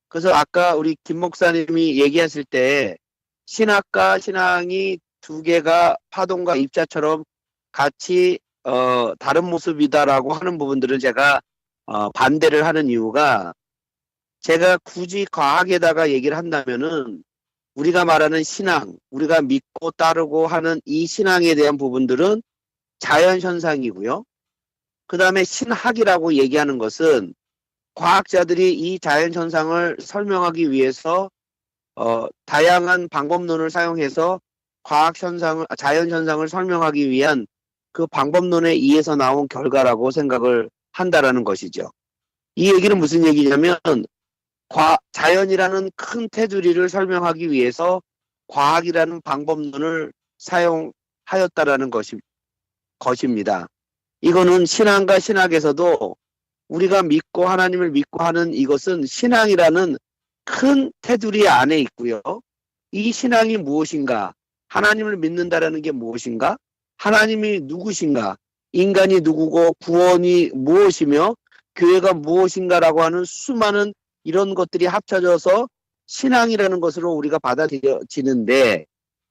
그래서 아까 우리 김 목사님이 얘기했을 때 신학과 신앙이 두 개가 파동과 입자처럼 같이 다른 모습이다라고 하는 부분들은 제가 반대를 하는 이유가 제가 굳이 과학에다가 얘기를 한다면은 우리가 말하는 신앙, 우리가 믿고 따르고 하는 이 신앙에 대한 부분들은 자연현상이고요. 그 다음에 신학이라고 얘기하는 것은 과학자들이 이 자연현상을 설명하기 위해서 다양한 방법론을 사용해서 자연현상을 설명하기 위한 그 방법론에 의해서 나온 결과라고 생각을 한다라는 것이죠. 이 얘기는 무슨 얘기냐면 자연이라는 큰 테두리를 설명하기 위해서 과학이라는 방법론을 사용하였다라는 것입니다. 이거는 신앙과 신학에서도 우리가 믿고 하나님을 믿고 하는 이것은 신앙이라는 큰 테두리 안에 있고요. 이 신앙이 무엇인가? 하나님을 믿는다라는 게 무엇인가? 하나님이 누구신가? 인간이 누구고 구원이 무엇이며 교회가 무엇인가라고 하는 수많은 이런 것들이 합쳐져서 신앙이라는 것으로 우리가 받아들여지는데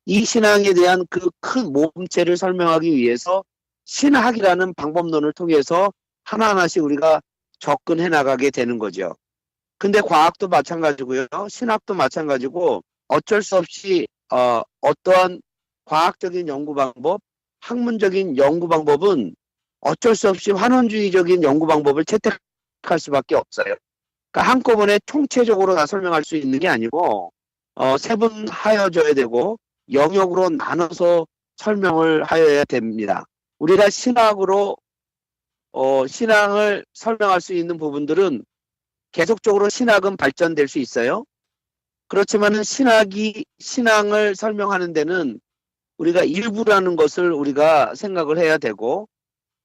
이 신앙에 대한 그 큰 몸체를 설명하기 위해서 신학이라는 방법론을 통해서 하나하나씩 우리가 접근해 나가게 되는 거죠. 근데 과학도 마찬가지고요. 신학도 마찬가지고 어쩔 수 없이 어떠한 과학적인 연구 방법, 학문적인 연구 방법은 어쩔 수 없이 환원주의적인 연구 방법을 채택할 수밖에 없어요. 그러니까 한꺼번에 총체적으로 다 설명할 수 있는 게 아니고 세분하여져야 되고 영역으로 나눠서 설명을 하여야 됩니다. 우리가 신학으로 신앙을 설명할 수 있는 부분들은 계속적으로 신학은 발전될 수 있어요. 그렇지만은 신앙을 설명하는 데는 우리가 일부라는 것을 우리가 생각을 해야 되고,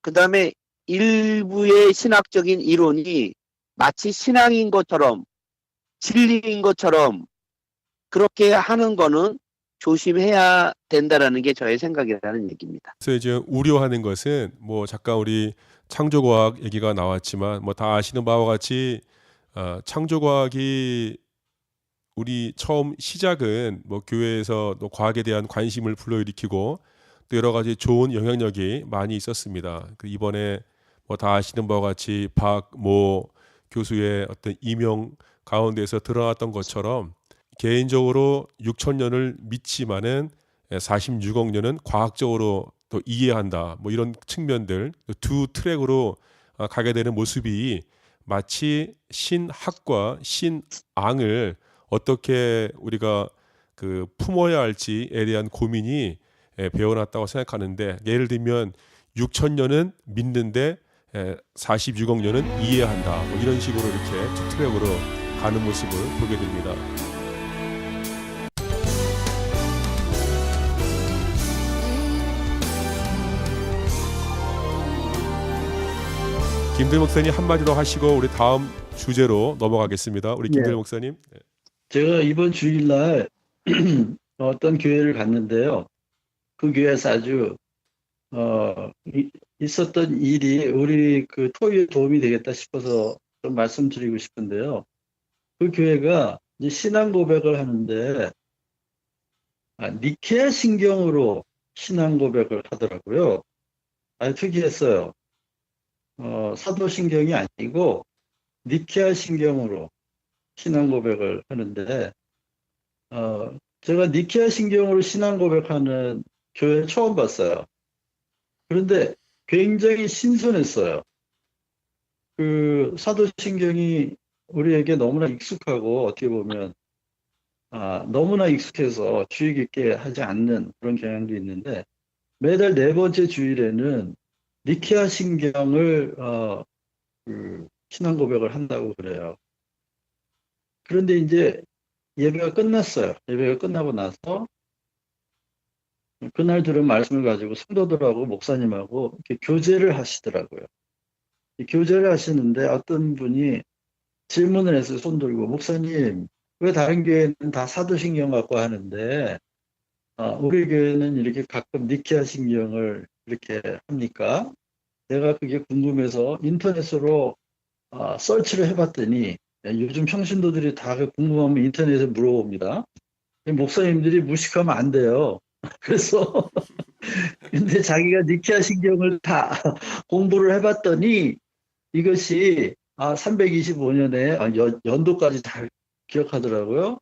그 다음에 일부의 신학적인 이론이 마치 신앙인 것처럼, 진리인 것처럼 그렇게 하는 거는 조심해야 된다라는 게 저의 생각이라는 얘기입니다. 그래서 이제 우려하는 것은 뭐 잠깐 우리 창조과학 얘기가 나왔지만 뭐 다 아시는 바와 같이 창조과학이 우리 처음 시작은 뭐 교회에서 또 과학에 대한 관심을 불러일으키고 또 여러 가지 좋은 영향력이 많이 있었습니다. 그 이번에 뭐 다 아시는 바와 같이 박모 교수의 어떤 이명 가운데서 드러났던 것처럼 개인적으로 6,000년을 믿지만은 46억 년은 과학적으로 또 이해한다. 뭐 이런 측면들 두 트랙으로 가게 되는 모습이 마치 신학과 신앙을 어떻게 우리가 그 품어야 할지에 대한 고민이 배워놨다고 생각하는데, 예를 들면 6,000년은 믿는데 46억 년은 이해한다. 뭐 이런 식으로 이렇게 두 트랙으로 가는 모습을 보게 됩니다. 김들 목사님 한마디로 하시고 우리 다음 주제로 넘어가겠습니다. 우리 김들 네. 목사님. 제가 이번 주일날 어떤 교회를 갔는데요. 그 교회에서 아주 있었던 일이 우리 그 토의에 도움이 되겠다 싶어서 좀 말씀드리고 싶은데요. 그 교회가 이제 신앙 고백을 하는데 니케아 신경으로 신앙 고백을 하더라고요. 아주 특이했어요. 사도신경이 아니고 니케아 신경으로 신앙 고백을 하는데, 제가 니케아 신경으로 신앙 고백하는 교회 처음 봤어요. 그런데 굉장히 신선했어요. 그 사도신경이 우리에게 너무나 익숙하고 어떻게 보면 너무나 익숙해서 주의 깊게 하지 않는 그런 경향도 있는데, 매달 4번째 주일에는 니케아 신경을 그 신앙 고백을 한다고 그래요. 그런데 이제 예배가 끝났어요. 예배가 끝나고 나서 그날 들은 말씀을 가지고 성도들하고 목사님하고 이렇게 교제를 하시더라고요. 이 교제를 하시는데 어떤 분이 질문을 해서 손 들고, 목사님, 왜 다른 교회는 다 사도신경 갖고 하는데 우리 교회는 이렇게 가끔 니케아 신경을 이렇게 합니까? 내가 그게 궁금해서 인터넷으로 서치를 해봤더니, 요즘 평신도들이 다 궁금하면 인터넷에 물어봅니다. 목사님들이 무식하면 안 돼요. 그래서 근데 자기가 니케아 신경을 다 공부를 해봤더니 이것이 325년에 연도까지 다 기억하더라고요.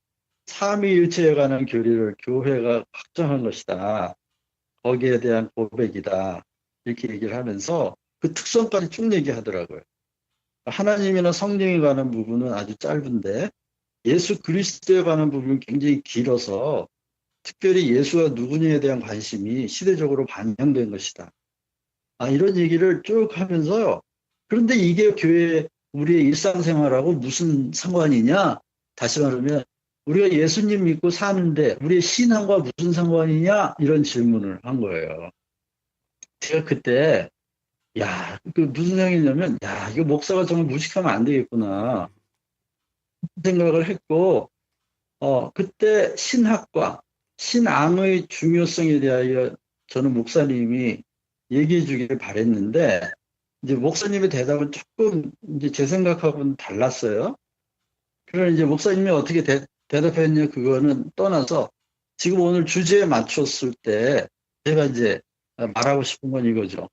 삼위일체에 관한 교리를 교회가 확정한 것이다. 거기에 대한 고백이다. 이렇게 얘기를 하면서 그 특성까지 쭉 얘기하더라고요. 하나님이나 성령에 관한 부분은 아주 짧은데 예수 그리스도에 관한 부분은 굉장히 길어서 특별히 예수가 누구냐에 대한 관심이 시대적으로 반영된 것이다. 이런 얘기를 쭉 하면서요. 그런데 이게 교회 우리의 일상생활하고 무슨 상관이냐? 다시 말하면 우리가 예수님 믿고 사는데 우리의 신앙과 무슨 상관이냐? 이런 질문을 한 거예요. 제가 그때 그 무슨 생각이냐면 이거 목사가 정말 무식하면 안 되겠구나 생각을 했고, 그때 신학과 신앙의 중요성에 대하여 저는 목사님이 얘기해 주기를 바랬는데, 이제 목사님의 대답은 조금 이제 제 생각하고는 달랐어요. 그러나 이제 목사님이 어떻게 대답했냐 그거는 떠나서 지금 오늘 주제에 맞췄을 때 제가 이제 말하고 싶은 건 이거죠.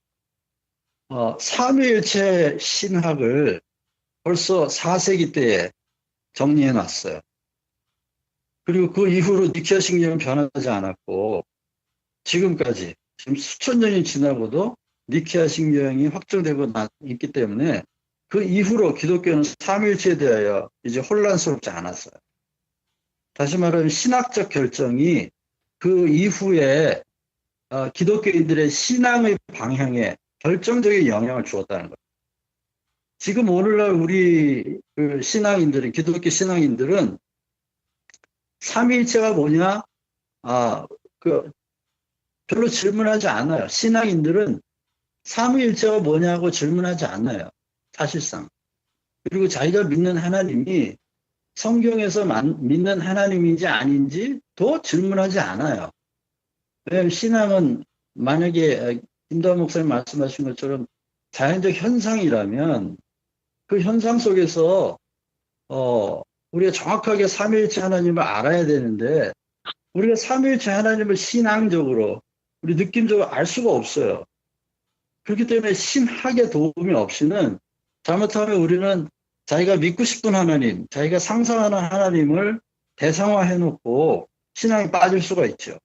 삼위일체 신학을 벌써 4세기 때에 정리해 놨어요. 그리고 그 이후로 니케아 신경은 변하지 않았고 지금까지 지금 수천 년이 지나고도 니케아 신경이 확정되고 있기 때문에 그 이후로 기독교는 삼위일체에 대하여 이제 혼란스럽지 않았어요. 다시 말하면 신학적 결정이 그 이후에 기독교인들의 신앙의 방향에 결정적인 영향을 주었다는 거예요. 지금 오늘날 우리 그 신앙인들은, 기독교 신앙인들은 삼위일체가 뭐냐? 별로 질문하지 않아요. 신앙인들은 삼위일체가 뭐냐고 질문하지 않아요. 사실상. 그리고 자기가 믿는 하나님이 성경에서 믿는 하나님인지 아닌지도 질문하지 않아요. 왜냐하면 신앙은 만약에 김다원 목사님 말씀하신 것처럼 자연적 현상이라면 그 현상 속에서 우리가 정확하게 삼위일체 하나님을 알아야 되는데 우리가 삼위일체 하나님을 신앙적으로 우리 느낌적으로 알 수가 없어요. 그렇기 때문에 신학의 도움이 없이는 잘못하면 우리는 자기가 믿고 싶은 하나님, 자기가 상상하는 하나님을 대상화해놓고 신앙에 빠질 수가 있죠.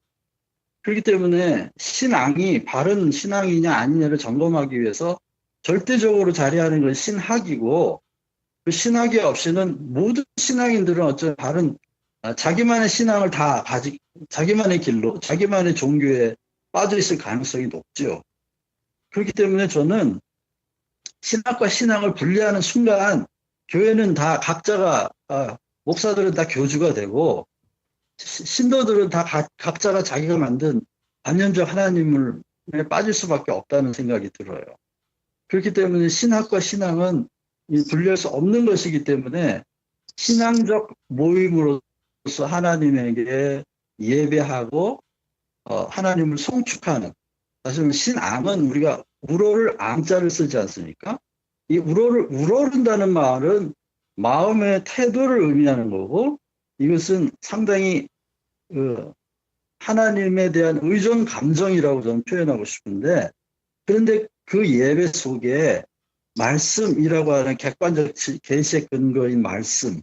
그렇기 때문에 신앙이 바른 신앙이냐 아니냐를 점검하기 위해서 절대적으로 자리하는 건 신학이고 그 신학이 없이는 모든 신앙인들은 어쩌면 바른 자기만의 신앙을 다 자기만의 길로 자기만의 종교에 빠져 있을 가능성이 높죠. 그렇기 때문에 저는 신학과 신앙을 분리하는 순간 교회는 다 각자가 목사들은 다 교주가 되고 신도들은 다 각자가 자기가 만든 관념적 하나님을 빠질 수밖에 없다는 생각이 들어요. 그렇기 때문에 신학과 신앙은 분리할 수 없는 것이기 때문에 신앙적 모임으로서 하나님에게 예배하고 하나님을 송축하는 사실은 신앙은 우리가 우러를 앙자를 쓰지 않습니까? 이 우러른다는 말은 마음의 태도를 의미하는 거고 이것은 상당히 하나님에 대한 의존 감정이라고 저는 표현하고 싶은데 그런데 그 예배 속에 말씀이라고 하는 객관적 계시의 근거인 말씀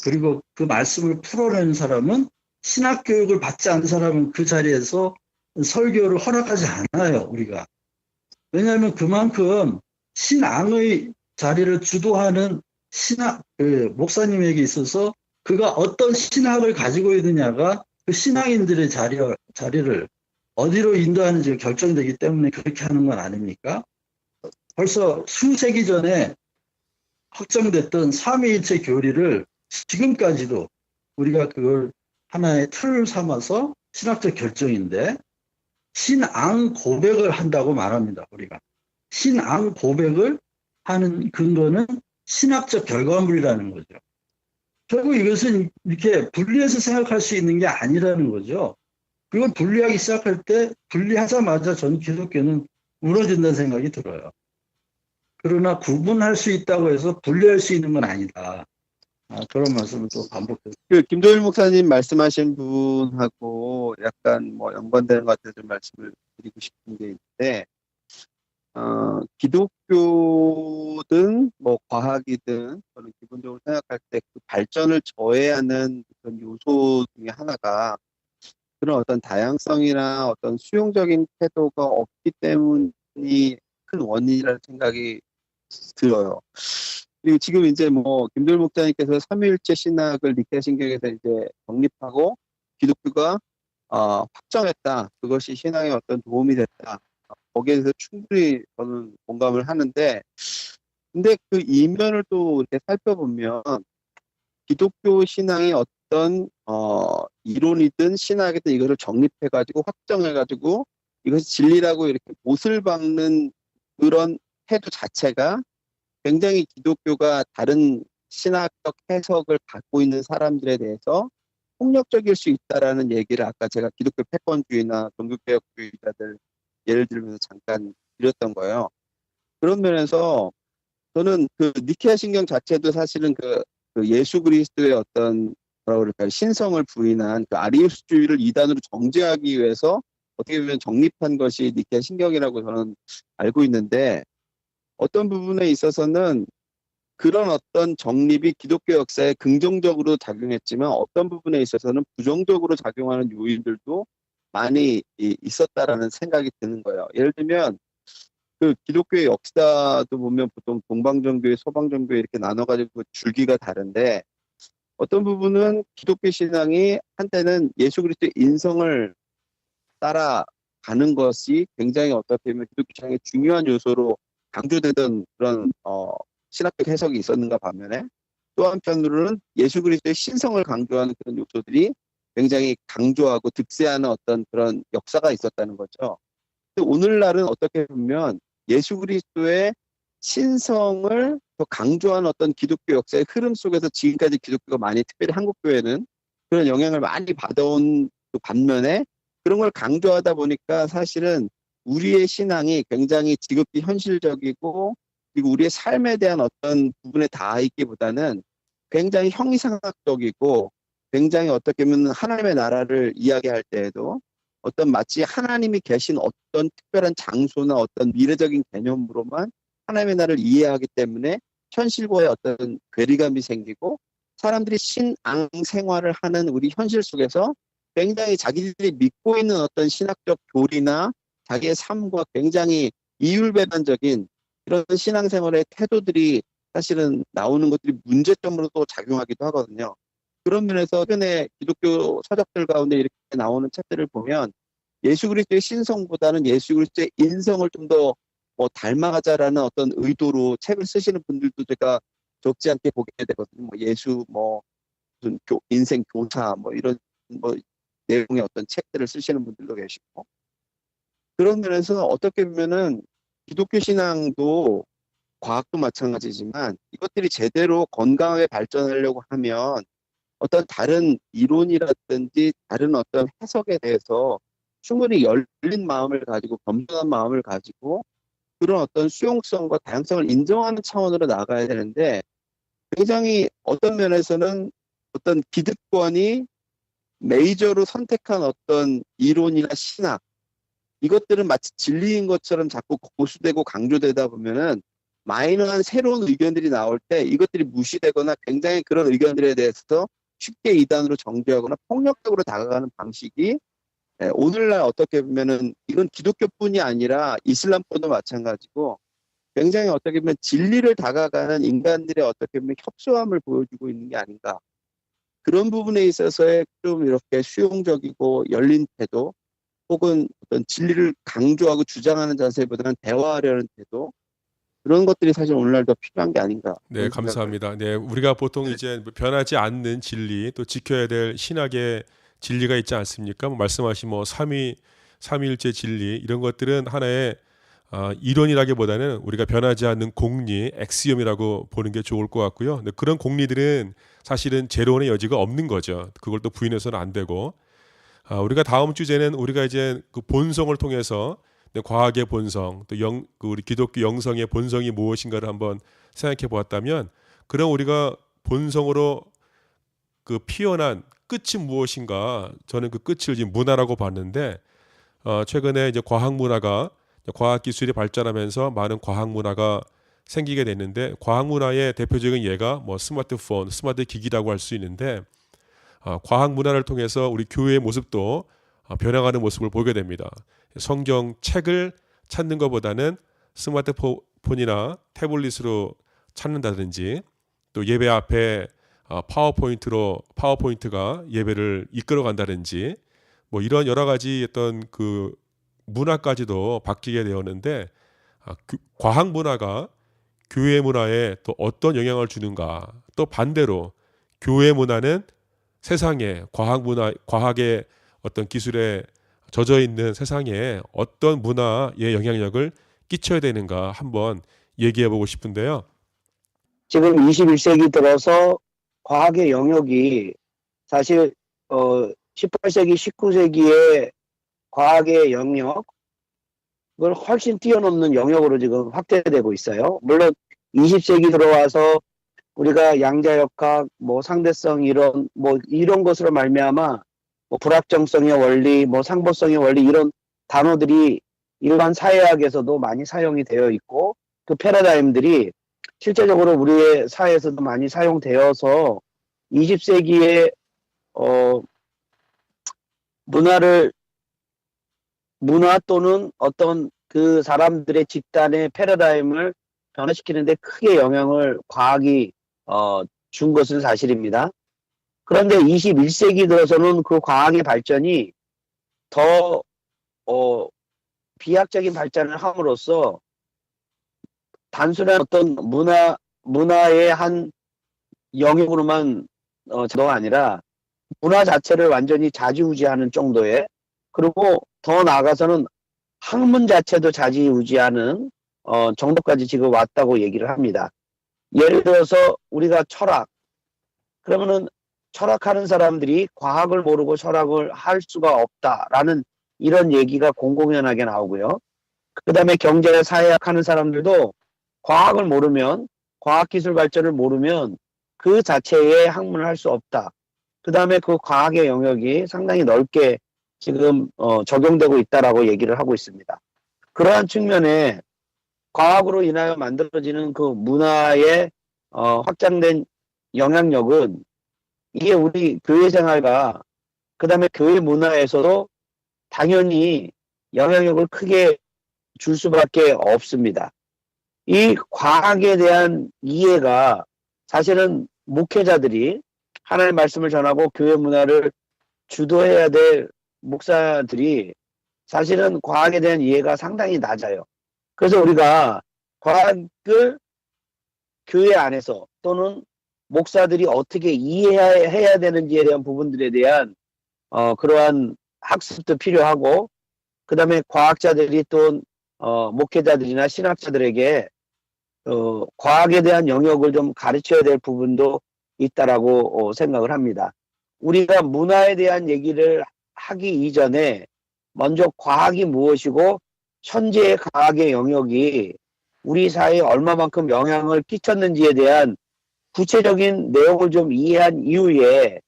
그리고 그 말씀을 풀어내는 사람은 신학 교육을 받지 않은 사람은 그 자리에서 설교를 허락하지 않아요, 우리가. 왜냐하면 그만큼 신앙의 자리를 주도하는 목사님에게 있어서 그가 어떤 신학을 가지고 있느냐가 그 신앙인들의 자리를 어디로 인도하는지 결정되기 때문에 그렇게 하는 건 아닙니까? 벌써 수세기 전에 확정됐던 삼위일체 교리를 지금까지도 우리가 그걸 하나의 틀을 삼아서 신학적 결정인데 신앙 고백을 한다고 말합니다. 우리가 신앙 고백을 하는 근거는 신학적 결과물이라는 거죠. 결국 이것은 이렇게 분리해서 생각할 수 있는 게 아니라는 거죠. 그걸 분리하기 시작할 때 분리하자마자 전 기독교는 무너진다는 생각이 들어요. 그러나 구분할 수 있다고 해서 분리할 수 있는 건 아니다. 그런 말씀을 또 반복해서. 김도일 목사님 말씀하신 분하고 약간 뭐 연관되는 것 같아서 좀 말씀을 드리고 싶은 게 있는데, 기독교든 뭐 과학이든 저는 기본적으로 생각할 때 그 발전을 저해하는 그런 요소 중에 하나가 그런 어떤 다양성이나 어떤 수용적인 태도가 없기 때문이 큰 원인이라는 생각이 들어요. 그리고 지금 이제 뭐 김도일 목사님께서 삼위일체 신학을 니케아 신경에서 이제 정립하고 기독교가 확정했다. 그것이 신앙에 어떤 도움이 됐다. 거기에 대해서 충분히 저는 공감을 하는데, 근데 그 이면을 또 이렇게 살펴보면 기독교 신앙이 어떤 이론이든 신학이든 이거를 정립해가지고 확정해가지고 이것이 진리라고 이렇게 못을 박는 그런 태도 자체가 굉장히 기독교가 다른 신학적 해석을 갖고 있는 사람들에 대해서 폭력적일 수 있다라는 얘기를 아까 제가 기독교 패권주의나 종교개혁주의자들 예를 들면서 잠깐 드렸던 거예요. 그런 면에서 저는 그 니케아 신경 자체도 사실은 그 예수 그리스도의 어떤 뭐라 그럴까요? 신성을 부인한 그 아리우스주의를 이단으로 정죄하기 위해서 어떻게 보면 정립한 것이 니케아 신경이라고 저는 알고 있는데, 어떤 부분에 있어서는 그런 어떤 정립이 기독교 역사에 긍정적으로 작용했지만 어떤 부분에 있어서는 부정적으로 작용하는 요인들도 많이 있었다라는 생각이 드는 거예요. 예를 들면 그 기독교의 역사도 보면 보통 동방정교회, 서방정교회 이렇게 나눠가지고 줄기가 다른데, 어떤 부분은 기독교 신앙이 한때는 예수 그리스도의 인성을 따라가는 것이 굉장히 어떻게 보면 기독교 신앙의 중요한 요소로 강조되던 그런 신학적 해석이 있었는가 반면에, 또 한편으로는 예수 그리스도의 신성을 강조하는 그런 요소들이 굉장히 강조하고 득세하는 어떤 그런 역사가 있었다는 거죠. 근데 오늘날은 어떻게 보면 예수 그리스도의 신성을 더 강조하는 어떤 기독교 역사의 흐름 속에서 지금까지 기독교가 많이, 특별히 한국교회는 그런 영향을 많이 받아온 그 반면에 그런 걸 강조하다 보니까 사실은 우리의 신앙이 굉장히 지극히 현실적이고, 그리고 우리의 삶에 대한 어떤 부분에 닿아 있기보다는 굉장히 형이상학적이고, 굉장히 어떻게 보면 하나님의 나라를 이야기할 때에도 어떤 마치 하나님이 계신 어떤 특별한 장소나 어떤 미래적인 개념으로만 하나님의 나라를 이해하기 때문에 현실과의 어떤 괴리감이 생기고, 사람들이 신앙 생활을 하는 우리 현실 속에서 굉장히 자기들이 믿고 있는 어떤 신학적 교리나 자기의 삶과 굉장히 이율배반적인 그런 신앙생활의 태도들이 사실은 나오는 것들이 문제점으로 또 작용하기도 하거든요. 그런 면에서 최근에 기독교 서적들 가운데 이렇게 나오는 책들을 보면 예수 그리스도의 신성보다는 예수 그리스도의 인성을 좀 더 닮아가자라는 어떤 의도로 책을 쓰시는 분들도 제가 적지 않게 보게 되거든요. 예수 무슨 인생 교사 이런 내용의 어떤 책들을 쓰시는 분들도 계시고, 그런 면에서 어떻게 보면은 기독교 신앙도 과학도 마찬가지지만 이것들이 제대로 건강하게 발전하려고 하면 어떤 다른 이론이라든지 다른 어떤 해석에 대해서 충분히 열린 마음을 가지고 겸손한 마음을 가지고 그런 어떤 수용성과 다양성을 인정하는 차원으로 나가야 되는데, 굉장히 어떤 면에서는 어떤 기득권이 메이저로 선택한 어떤 이론이나 신학, 이것들은 마치 진리인 것처럼 자꾸 고수되고 강조되다 보면은 마이너한 새로운 의견들이 나올 때 이것들이 무시되거나 굉장히 그런 의견들에 대해서 쉽게 이단으로 정죄하거나 폭력적으로 다가가는 방식이, 오늘날 어떻게 보면은 이건 기독교뿐이 아니라 이슬람권도 마찬가지고 굉장히 어떻게 보면 진리를 다가가는 인간들의 어떻게 보면 협소함을 보여주고 있는 게 아닌가. 그런 부분에 있어서의 좀 이렇게 수용적이고 열린 태도, 혹은 어떤 진리를 강조하고 주장하는 자세보다는 대화하려는 태도, 그런 것들이 사실 오늘날 더 필요한 게 아닌가. 네, 감사합니다. 네, 우리가 보통 이제 변하지 않는 진리, 또 지켜야 될 신학의 진리가 있지 않습니까? 말씀하신 삼위일체 진리, 이런 것들은 하나의 이론이라기보다는 우리가 변하지 않는 공리, 엑시엄이라고 보는 게 좋을 것 같고요. 근데 그런 공리들은 사실은 재론의 여지가 없는 거죠. 그걸 또 부인해서는 안 되고, 우리가 다음 주제는 우리가 이제 그 본성을 통해서 과학의 본성, 또 우리 기독교 영성의 본성이 무엇인가를 한번 생각해 보았다면, 그럼 우리가 본성으로 그 피어난 끝이 무엇인가? 저는 그 끝을 지금 문화라고 봤는데, 최근에 이제 과학 기술이 발전하면서 많은 과학 문화가 생기게 됐는데, 과학 문화의 대표적인 예가 스마트폰, 스마트 기기라고 할 수 있는데, 과학 문화를 통해서 우리 교회의 모습도 변화가는 모습을 보게 됩니다. 성경 책을 찾는 것보다는 스마트폰이나 태블릿으로 찾는다든지, 또 예배 앞에 파워포인트가 예배를 이끌어 간다든지, 이런 여러 가지 어떤 그 문화까지도 바뀌게 되었는데, 과학 문화가 교회 문화에 또 어떤 영향을 주는가, 또 반대로 교회 문화는 세상에 과학의 어떤 기술에 젖어 있는 세상에 어떤 문화의 영향력을 끼쳐야 되는가 한번 얘기해 보고 싶은데요. 지금 21세기 들어서 과학의 영역이 사실 18세기, 19세기의 과학의 영역을 훨씬 뛰어넘는 영역으로 지금 확대되고 있어요. 물론 20세기 들어와서 우리가 양자역학, 상대성 이런 것으로 말미암아 불확정성의 원리, 상보성의 원리, 이런 단어들이 일반 사회학에서도 많이 사용이 되어 있고, 그 패러다임들이 실제적으로 우리의 사회에서도 많이 사용되어서 20세기의 문화 또는 어떤 그 사람들의 집단의 패러다임을 변화시키는데 크게 영향을 과학이 준 것은 사실입니다. 그런데 21세기 들어서는 그 과학의 발전이 더 비약적인 발전을 함으로써 단순한 어떤 문화의 한 영역으로만 정도가 아니라 문화 자체를 완전히 좌지우지하는 정도의, 그리고 더 나아가서는 학문 자체도 좌지우지하는 정도까지 지금 왔다고 얘기를 합니다. 예를 들어서 우리가 철학, 그러면은 철학하는 사람들이 과학을 모르고 철학을 할 수가 없다라는 이런 얘기가 공공연하게 나오고요. 그 다음에 경제, 사회학 하는 사람들도 과학을 모르면, 과학기술 발전을 모르면 그 자체의 학문을 할 수 없다. 그 다음에 그 과학의 영역이 상당히 넓게 지금 적용되고 있다라고 얘기를 하고 있습니다. 그러한 측면에 과학으로 인하여 만들어지는 그 문화의 확장된 영향력은, 이게 우리 교회 생활과 그 다음에 교회 문화에서도 당연히 영향력을 크게 줄 수밖에 없습니다. 이 과학에 대한 이해가 사실은 목회자들이 하나님의 말씀을 전하고 교회 문화를 주도해야 될 목사들이 사실은 과학에 대한 이해가 상당히 낮아요. 그래서 우리가 과학을 교회 안에서 또는 목사들이 어떻게 이해해야 되는지에 대한 부분들에 대한 그러한 학습도 필요하고, 그 다음에 과학자들이 또 목회자들이나 신학자들에게 과학에 대한 영역을 좀 가르쳐야 될 부분도 있다라고 생각을 합니다. 우리가 문화에 대한 얘기를 하기 이전에 먼저 과학이 무엇이고 현재의 과학의 영역이 우리 사회에 얼마만큼 영향을 끼쳤는지에 대한 구체적인 내용을 좀 이해한 이후에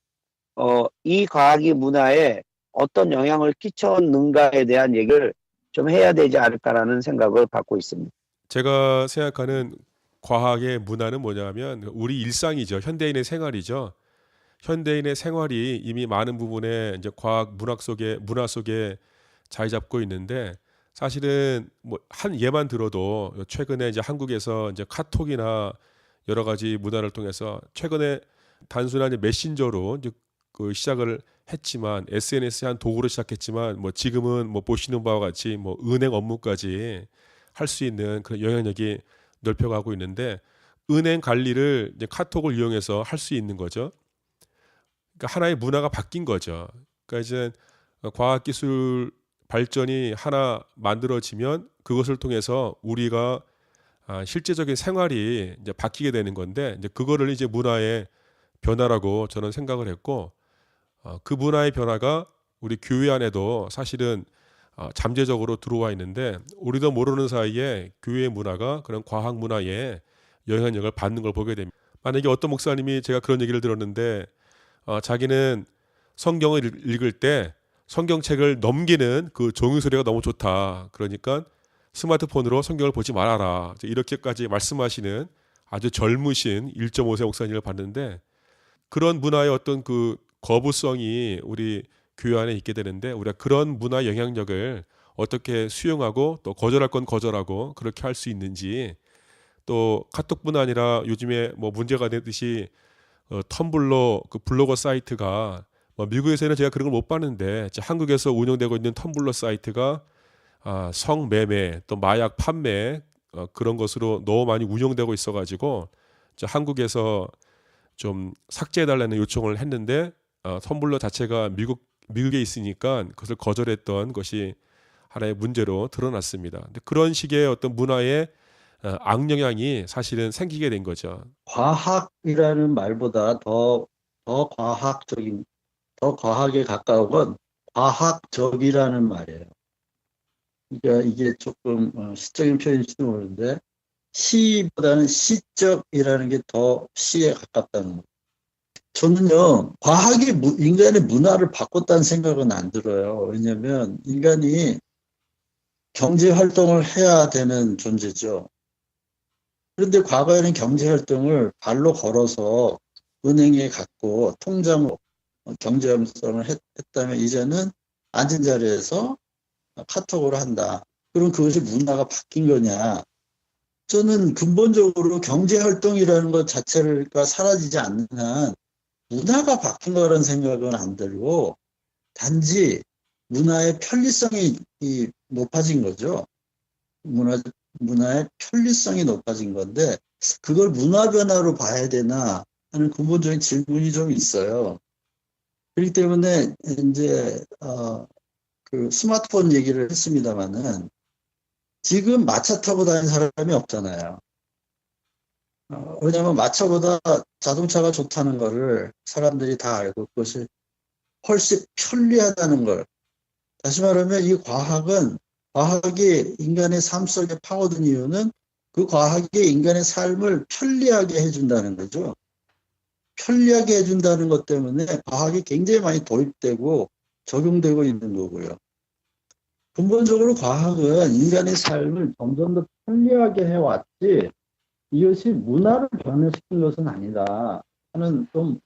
이 과학이 문화에 어떤 영향을 끼쳤는가에 대한 얘기를 좀 해야 되지 않을까라는 생각을 갖고 있습니다. 제가 생각하는 과학의 문화는 뭐냐면 우리 일상이죠. 현대인의 생활이죠. 현대인의 생활이 이미 많은 부분에 이제 과학 문화 속에 자리 잡고 있는데, 사실은 뭐 한 예만 들어도 최근에 이제 한국에서 이제 카톡이나 여러 가지 문화를 통해서 최근에 단순한 메신저로 이제 그 시작을 했지만, SNS의 한 도구로 시작했지만 뭐 지금은 뭐 보시는 바와 같이 뭐 은행 업무까지 할 수 있는 그런 영향력이 넓혀가고 있는데, 은행 관리를 이제 카톡을 이용해서 할 수 있는 거죠. 그러니까 하나의 문화가 바뀐 거죠. 그러니까 이제 과학기술 발전이 하나 만들어지면 그것을 통해서 우리가 실제적인 생활이 이제 바뀌게 되는 건데, 이제 그거를 이제 문화의 변화라고 저는 생각을 했고, 그 문화의 변화가 우리 교회 안에도 사실은 잠재적으로 들어와 있는데, 우리도 모르는 사이에 교회의 문화가 그런 과학 문화에 영향력을 받는 걸 보게 됩니다. 만약에 어떤 목사님이, 제가 그런 얘기를 들었는데 자기는 성경을 읽을 때 성경책을 넘기는 그 종이 소리가 너무 좋다. 그러니까 스마트폰으로 성경을 보지 말아라. 이렇게까지 말씀하시는 아주 젊으신 1.5세 목사님을 봤는데, 그런 문화의 어떤 그 거부성이 우리 교회 안에 있게 되는데, 우리가 그런 문화 영향력을 어떻게 수용하고 또 거절할 건 거절하고 그렇게 할 수 있는지, 또 카톡뿐 아니라 요즘에 뭐 문제가 되듯이 텀블러 그 블로거 사이트가 미국에서는 제가 그런 걸 못 봤는데, 한국에서 운영되고 있는 텀블러 사이트가 성매매 또 마약 판매 그런 것으로 너무 많이 운영되고 있어가지고 한국에서 좀 삭제해달라는 요청을 했는데, 텀블러 자체가 미국에 있으니까 그것을 거절했던 것이 하나의 문제로 드러났습니다. 근데 그런 식의 어떤 문화의 악영향이 사실은 생기게 된 거죠. 과학이라는 말보다 더 과학적인, 더 과학에 가까운 건 과학적이라는 말이에요. 그러니까 이게 조금 시적인 표현일지도 모르는데, 시보다는 시적이라는 게 더 시에 가깝다는 거예요. 저는요, 과학이 인간의 문화를 바꿨다는 생각은 안 들어요. 왜냐하면 인간이 경제 활동을 해야 되는 존재죠. 그런데 과거에는 경제 활동을 발로 걸어서 은행에 갔고 통장으로 경제 활동을 했다면, 이제는 앉은 자리에서 카톡으로 한다. 그럼 그것이 문화가 바뀐 거냐? 저는 근본적으로 경제 활동이라는 것 자체가 사라지지 않는 한 문화가 바뀐 거라는 생각은 안 들고, 단지 문화의 편리성이 높아진 거죠. 문화의 편리성이 높아진 건데, 그걸 문화 변화로 봐야 되나, 하는 근본적인 질문이 좀 있어요. 그렇기 때문에 이제 그 스마트폰 얘기를 했습니다마는 지금 마차 타고 다니는 사람이 없잖아요. 왜냐하면 마차보다 자동차가 좋다는 거를 사람들이 다 알고 그것이 훨씬 편리하다는 걸. 다시 말하면 이 과학이 인간의 삶 속에 파고든 이유는 그 과학이 인간의 삶을 편리하게 해준다는 거죠. 편리하게 해준다는 것 때문에 과학이 굉장히 많이 도입되고 적용되고 있는 거고요. 근본적으로 과학은 인간의 삶을 점점 더 편리하게 해왔지 이것이 문화를 변화시킨 것은 아니다 하는 좀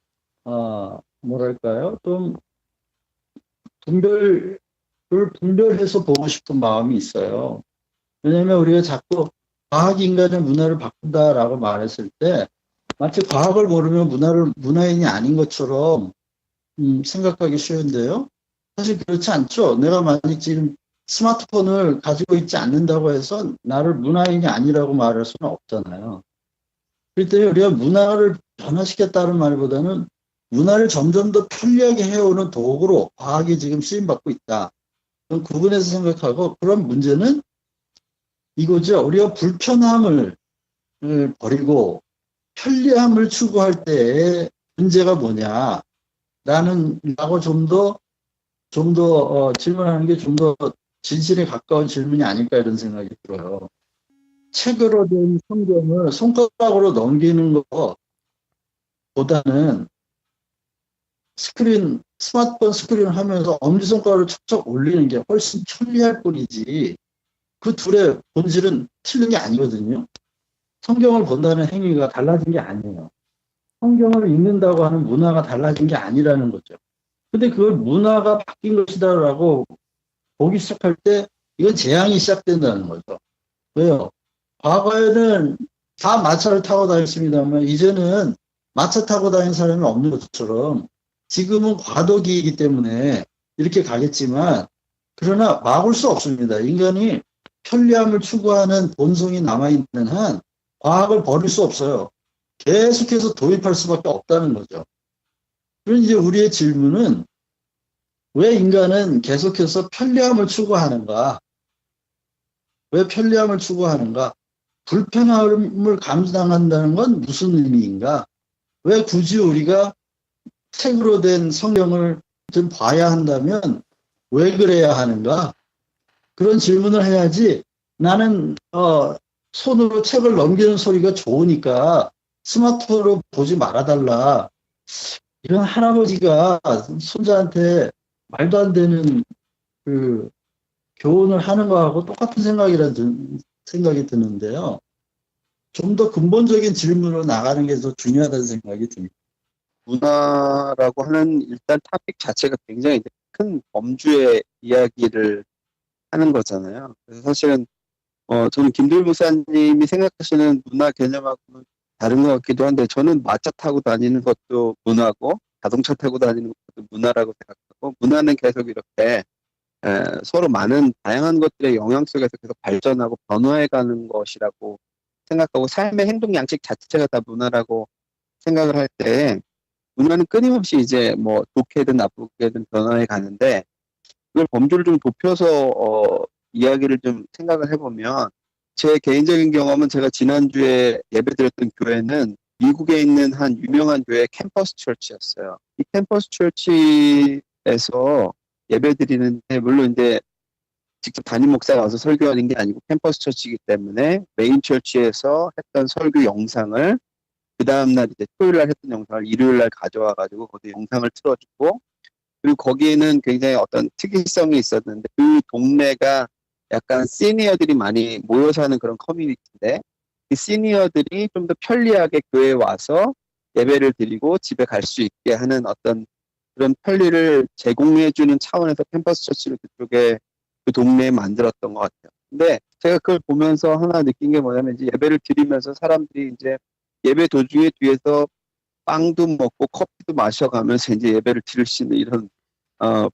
뭐랄까요? 좀 분별해서 보고 싶은 마음이 있어요. 왜냐하면 우리가 자꾸 과학이 인간의 문화를 바꾼다라고 말했을 때 마치 과학을 모르면 문화인이 아닌 것처럼 생각하기 쉬운데요. 사실 그렇지 않죠. 내가 만약 지금 스마트폰을 가지고 있지 않는다고 해서 나를 문화인이 아니라고 말할 수는 없잖아요. 그렇기 때문에 우리가 문화를 변화시켰다는 말보다는 문화를 점점 더 편리하게 해오는 도구로 과학이 지금 쓰임받고 있다. 그런 구분해서 생각하고 그런 문제는 이거죠. 우리가 불편함을 버리고 편리함을 추구할 때의 문제가 뭐냐. 라고 좀 더 질문하는 게 좀 더 진실에 가까운 질문이 아닐까 이런 생각이 들어요. 책으로 된 성경을 손가락으로 넘기는 것보다는 스마트폰 스크린을 하면서 엄지손가락을 척척 올리는 게 훨씬 편리할 뿐이지 그 둘의 본질은 틀린 게 아니거든요. 성경을 본다는 행위가 달라진 게 아니에요. 성경을 읽는다고 하는 문화가 달라진 게 아니라는 거죠. 근데 그걸 문화가 바뀐 것이다라고 보기 시작할 때 이건 재앙이 시작된다는 거죠. 왜요? 과거에는 다 마차를 타고 다녔습니다만 이제는 마차 타고 다니는 사람이 없는 것처럼 지금은 과도기이기 때문에 이렇게 가겠지만 그러나 막을 수 없습니다. 인간이 편리함을 추구하는 본성이 남아있는 한 과학을 버릴 수 없어요. 계속해서 도입할 수밖에 없다는 거죠. 그럼 이제 우리의 질문은 왜 인간은 계속해서 편리함을 추구하는가? 왜 편리함을 추구하는가? 불편함을 감당한다는 건 무슨 의미인가? 왜 굳이 우리가 책으로 된 성경을 좀 봐야 한다면 왜 그래야 하는가? 그런 질문을 해야지 나는 손으로 책을 넘기는 소리가 좋으니까 스마트폰으로 보지 말아달라. 이런 할아버지가 손자한테 말도 안 되는 그 교훈을 하는 거하고 똑같은 생각이 드는데요. 좀 더 근본적인 질문으로 나가는 게 더 중요하다는 생각이 듭니다. 문화라고 하는 일단 토픽 자체가 굉장히 큰 범주의 이야기를 하는 거잖아요. 그래서 사실은 저는 김도일 목사님이 생각하시는 문화 개념하고는 다른 것 같기도 한데 저는 마차 타고 다니는 것도 문화고 자동차 타고 다니는 것도 문화라고 생각하고 문화는 계속 이렇게 서로 많은 다양한 것들의 영향 속에서 계속 발전하고 변화해가는 것이라고 생각하고 삶의 행동 양식 자체가 다 문화라고 생각을 할 때 문화는 끊임없이 이제 뭐 좋게든 나쁘게든 변화해 가는데 그걸 범주를 좀 좁혀서 이야기를 좀 생각을 해보면 제 개인적인 경험은 제가 지난주에 예배드렸던 교회는 미국에 있는 한 유명한 교회 캠퍼스 처치였어요. 이 캠퍼스 처치에서 예배드리는데 물론 이제 직접 담임 목사가 와서 설교하는 게 아니고 캠퍼스 처치이기 때문에 메인 처치에서 했던 설교 영상을 그 다음날 이제 토요일 날 했던 영상을 일요일 날 가져와가지고 거기 영상을 틀어주고 그리고 거기에는 굉장히 어떤 특이성이 있었는데 그 동네가 약간 시니어들이 많이 모여 사는 그런 커뮤니티인데 그 시니어들이 좀 더 편리하게 교회에 와서 예배를 드리고 집에 갈 수 있게 하는 어떤 그런 편리를 제공해주는 차원에서 캠퍼스 처치를 그쪽에 그 동네에 만들었던 것 같아요. 근데 제가 그걸 보면서 하나 느낀 게 뭐냐면 이제 예배를 드리면서 사람들이 이제 예배 도중에 뒤에서 빵도 먹고 커피도 마셔가면서 이제 예배를 드릴 수 있는 이런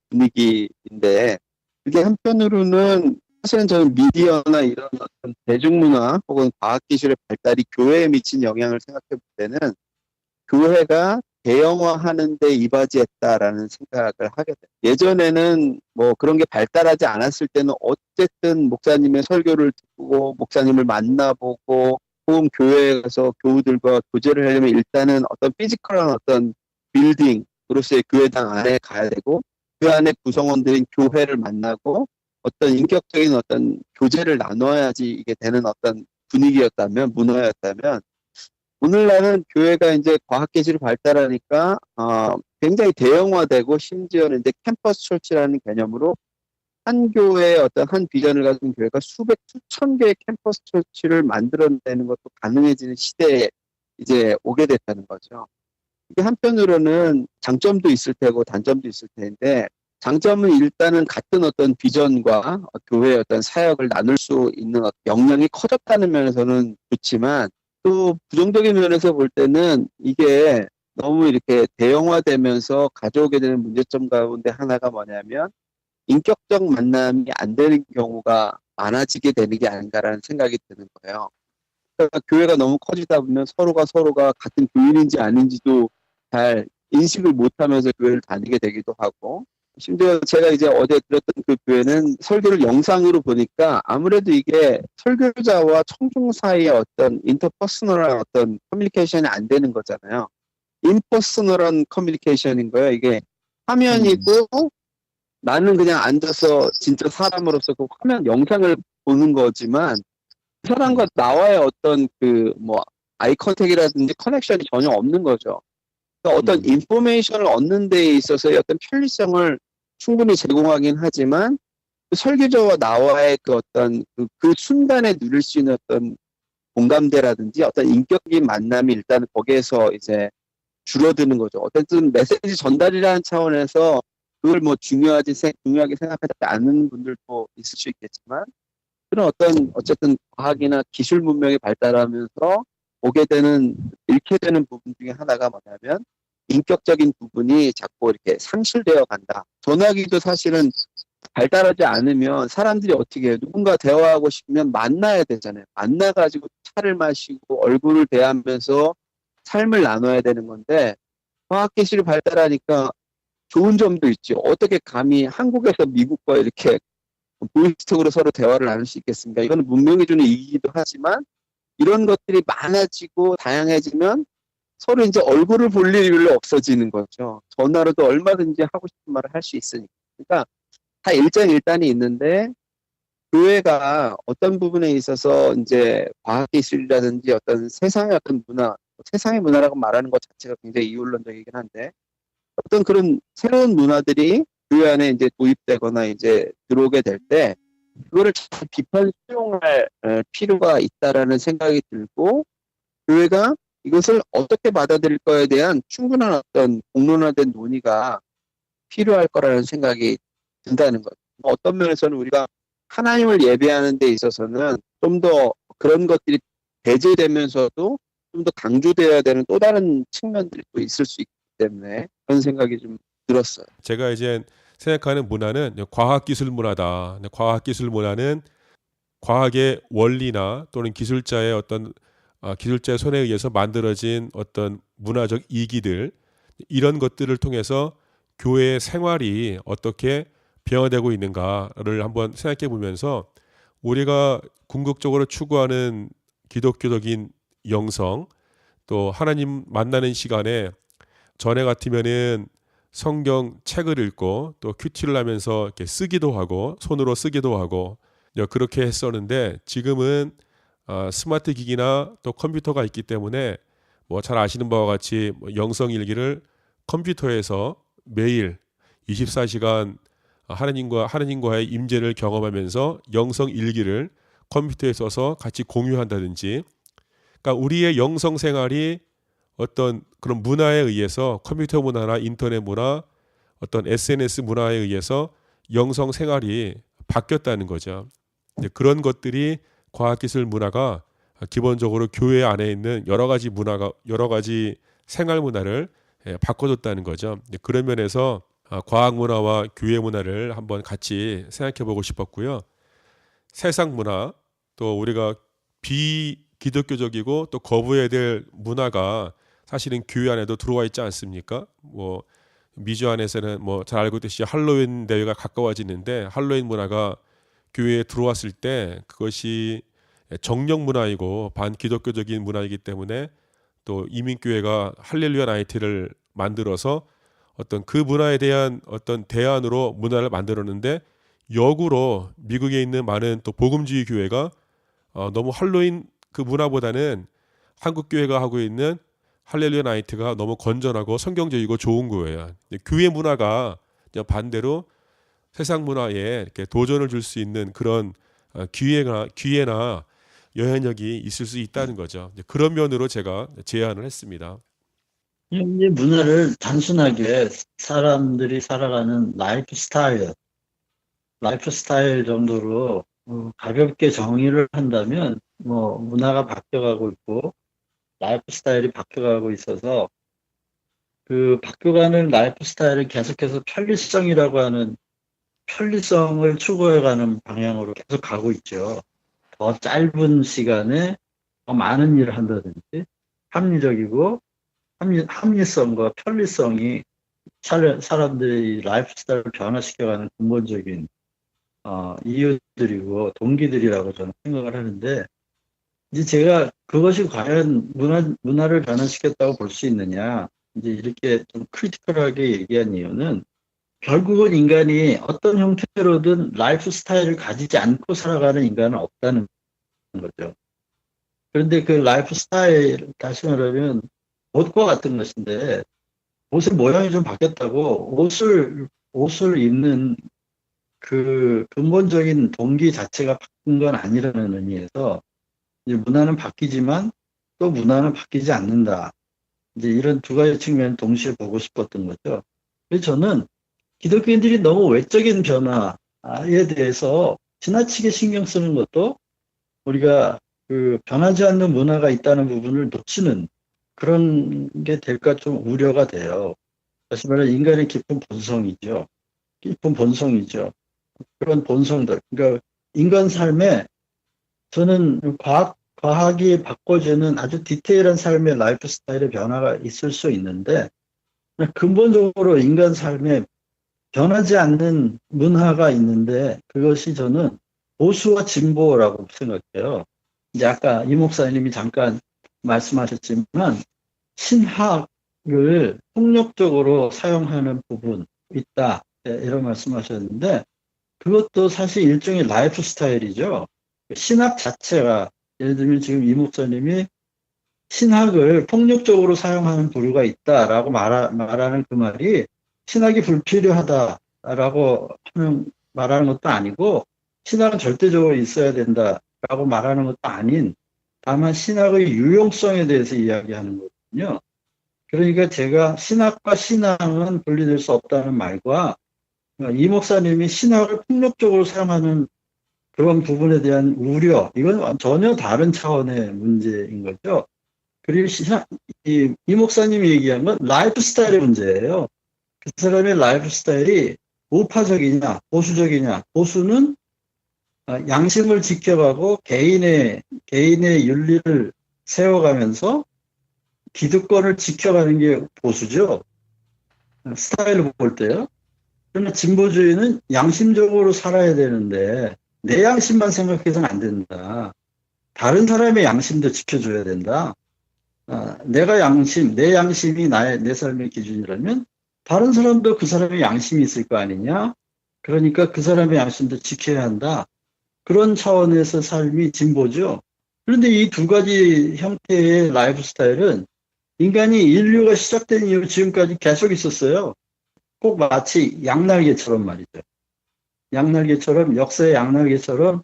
분위기인데 그게 한편으로는 사실은 저는 미디어나 이런 어떤 대중문화 혹은 과학기술의 발달이 교회에 미친 영향을 생각해 볼 때는 교회가 대형화하는 데 이바지했다라는 생각을 하게 돼요. 예전에는 뭐 그런 게 발달하지 않았을 때는 어쨌든 목사님의 설교를 듣고 목사님을 만나보고 혹은 교회에 가서 교우들과 교제를 하려면 일단은 어떤 피지컬한 어떤 빌딩으로서의 교회당 안에 가야 되고 그 안에 구성원들인 교회를 만나고 어떤 인격적인 어떤 교제를 나눠야지 이게 되는 어떤 분위기였다면 문화였다면 오늘날은 교회가 이제 과학기술이 발달하니까 굉장히 대형화되고 심지어는 이제 캠퍼스 철치라는 개념으로 한 교회의 어떤 한 비전을 가진 교회가 수백 수천 개의 캠퍼스 철치를 만들어내는 것도 가능해지는 시대에 이제 오게 됐다는 거죠. 이게 한편으로는 장점도 있을 테고 단점도 있을 텐데 장점은 일단은 같은 어떤 비전과 교회의 어떤 사역을 나눌 수 있는 역량이 커졌다는 면에서는 좋지만 또 부정적인 면에서 볼 때는 이게 너무 이렇게 대형화되면서 가져오게 되는 문제점 가운데 하나가 뭐냐면 인격적 만남이 안 되는 경우가 많아지게 되는 게 아닌가라는 생각이 드는 거예요. 그러니까 교회가 너무 커지다 보면 서로가 같은 교인인지 아닌지도 잘 인식을 못하면서 교회를 다니게 되기도 하고 심지어 제가 이제 어제 들었던 그 교회는 설교를 영상으로 보니까 아무래도 이게 설교자와 청중 사이의 어떤 인터퍼스널한 어떤 커뮤니케이션이 안 되는 거잖아요. 인퍼스널한 커뮤니케이션인 거예요. 이게 화면이고 나는 그냥 앉아서 진짜 사람으로서 그 화면 영상을 보는 거지만 그 사람과 나와의 어떤 그 뭐 아이 컨택이라든지 커넥션이 전혀 없는 거죠. 그러니까 어떤 인포메이션을 얻는 데 있어서의 어떤 편리성을 충분히 제공하긴 하지만 그 설교자와 나와의 그 어떤 그 순간에 누릴 수 있는 어떤 공감대라든지 어떤 인격적인 만남이 일단 거기에서 이제 줄어드는 거죠. 어쨌든 메시지 전달이라는 차원에서 그걸 뭐 중요하게 생각하지 않는 분들도 있을 수 있겠지만 그런 어떤 어쨌든 과학이나 기술 문명이 발달하면서 오게 되는 잃게 되는 부분 중에 하나가 뭐냐면 인격적인 부분이 자꾸 이렇게 상실되어 간다. 전화기도 사실은 발달하지 않으면 사람들이 어떻게 해요? 누군가 대화하고 싶으면 만나야 되잖아요. 만나가지고 차를 마시고 얼굴을 대하면서 삶을 나눠야 되는 건데 과학기술이 발달하니까 좋은 점도 있죠. 어떻게 감히 한국에서 미국과 이렇게 보이스톡으로 서로 대화를 나눌 수 있겠습니까? 이거는 문명이 주는 이기기도 하지만 이런 것들이 많아지고 다양해지면 서로 이제 얼굴을 볼 일이 별로 없어지는 거죠. 전화로도 얼마든지 하고 싶은 말을 할 수 있으니까. 그러니까 다 일장일단이 있는데 교회가 어떤 부분에 있어서 이제 과학기술이라든지 어떤 세상의 어떤 문화, 세상의 문화라고 말하는 것 자체가 굉장히 이원론적이긴 한데 어떤 그런 새로운 문화들이 교회 안에 이제 도입되거나 이제 들어오게 될 때 그거를 잘 비판 수용할 필요가 있다라는 생각이 들고 교회가 이것을 어떻게 받아들일 거에 대한 충분한 어떤 공론화된 논의가 필요할 거라는 생각이 든다는 거죠. 어떤 면에서는 우리가 하나님을 예배하는 데 있어서는 좀 더 그런 것들이 배제되면서도 좀 더 강조되어야 되는 또 다른 측면들이 또 있을 수 있기 때문에 그런 생각이 좀 들었어요. 제가 이제 생각하는 문화는 과학기술 문화다. 과학기술 문화는 과학의 원리나 또는 기술자의 어떤 기술자의 손에 의해서 만들어진 어떤 문화적 이기들 이런 것들을 통해서 교회의 생활이 어떻게 변화되고 있는가를 한번 생각해 보면서 우리가 궁극적으로 추구하는 기독교적인 영성 또 하나님 만나는 시간에 전에 같으면은 성경 책을 읽고 또 큐티를 하면서 이렇게 쓰기도 하고 손으로 쓰기도 하고 그렇게 했었는데 지금은 스마트 기기나 또 컴퓨터가 있기 때문에 뭐 잘 아시는 바와 같이 영성 일기를 컴퓨터에서 매일 24시간 하나님과의 임재를 경험하면서 영성 일기를 컴퓨터에 써서 같이 공유한다든지 그러니까 우리의 영성 생활이 어떤 그런 문화에 의해서 컴퓨터 문화나 인터넷 문화 어떤 SNS 문화에 의해서 영성 생활이 바뀌었다는 거죠. 이제 그런 것들이 과학기술 문화가 기본적으로 교회 안에 있는 여러 가지 생활 문화를 바꿔줬다는 거죠. 그런 면에서 과학 문화와 교회 문화를 한번 같이 생각해 보고 싶었고요. 세상 문화 또 우리가 비기독교적이고 또 거부해야 될 문화가 사실은 교회 안에도 들어와 있지 않습니까? 뭐 미주 안에서는 뭐 잘 알고 있듯이 할로윈 대회가 가까워지는데 할로윈 문화가 교회에 들어왔을 때 그것이 정령 문화이고 반기독교적인 문화이기 때문에 또 이민교회가 할렐루야 나이트를 만들어서 어떤 그 문화에 대한 어떤 대안으로 문화를 만들었는데 역으로 미국에 있는 많은 또 복음주의 교회가 너무 할로윈 그 문화보다는 한국 교회가 하고 있는 할렐루야 나이트가 너무 건전하고 성경적이고 좋은 거예요. 교회 문화가 반대로 세상 문화에 이렇게 도전을 줄 수 있는 그런 기회나 영향력이 있을 수 있다는 거죠. 그런 면으로 제가 제안을 했습니다. 이 문화를 단순하게 사람들이 살아가는 라이프 스타일 정도로 가볍게 정의를 한다면 뭐 문화가 바뀌어가고 있고 라이프 스타일이 바뀌어가고 있어서 그 바뀌어가는 라이프 스타일을 계속해서 편리성을 추구해가는 방향으로 계속 가고 있죠. 더 짧은 시간에 더 많은 일을 한다든지 합리적이고 합리성과 편리성이 사람들의 라이프 스타일을 변화시켜가는 근본적인 이유들이고 동기들이라고 저는 생각을 하는데 이제 제가 그것이 과연 문화를 변화시켰다고 볼 수 있느냐 이제 이렇게 좀 크리티컬하게 얘기한 이유는 결국은 인간이 어떤 형태로든 라이프 스타일을 가지지 않고 살아가는 인간은 없다는 거죠. 그런데 그 라이프 스타일, 다시 말하면 옷과 같은 것인데 옷의 모양이 좀 바뀌었다고 옷을 입는 그 근본적인 동기 자체가 바뀐 건 아니라는 의미에서 이제 문화는 바뀌지만 또 문화는 바뀌지 않는다. 이제 이런 두 가지 측면을 동시에 보고 싶었던 거죠. 그래서 저는 기독교인들이 너무 외적인 변화에 대해서 지나치게 신경 쓰는 것도 우리가 그 변하지 않는 문화가 있다는 부분을 놓치는 그런 게 될까 좀 우려가 돼요. 다시 말해 인간의 깊은 본성이죠. 그런 본성들. 그러니까 인간 삶에 저는 과학이 바꿔주는 아주 디테일한 삶의 라이프 스타일의 변화가 있을 수 있는데 근본적으로 인간 삶에 변하지 않는 문화가 있는데 그것이 저는 보수와 진보라고 생각해요. 이제 아까 이 목사님이 잠깐 말씀하셨지만 신학을 폭력적으로 사용하는 부분 있다 이런 말씀하셨는데 그것도 사실 일종의 라이프 스타일이죠. 신학 자체가 예를 들면 지금 이 목사님이 신학을 폭력적으로 사용하는 부류가 있다라고 말하는 그 말이 신학이 불필요하다라고 말하는 것도 아니고 신학은 절대적으로 있어야 된다라고 말하는 것도 아닌 다만 신학의 유용성에 대해서 이야기하는 거거든요. 그러니까 제가 신학과 신앙은 분리될 수 없다는 말과 이 목사님이 신학을 폭력적으로 사용하는 그런 부분에 대한 우려, 이건 전혀 다른 차원의 문제인 거죠. 그리고 이 목사님이 얘기한 건 라이프 스타일의 문제예요. 그 사람의 라이프 스타일이 우파적이냐, 보수적이냐. 보수는 양심을 지켜가고 개인의 윤리를 세워가면서 기득권을 지켜가는 게 보수죠. 스타일을 볼 때요. 그러나 진보주의는 양심적으로 살아야 되는데 내 양심만 생각해서는 안 된다. 다른 사람의 양심도 지켜줘야 된다. 내 양심이 내 삶의 기준이라면 다른 사람도 그 사람의 양심이 있을 거 아니냐? 그러니까 그 사람의 양심도 지켜야 한다. 그런 차원에서 삶이 진보죠. 그런데 이 두 가지 형태의 라이프 스타일은 인류가 시작된 이후 지금까지 계속 있었어요. 꼭 마치 양날개처럼 말이죠. 역사의 양날개처럼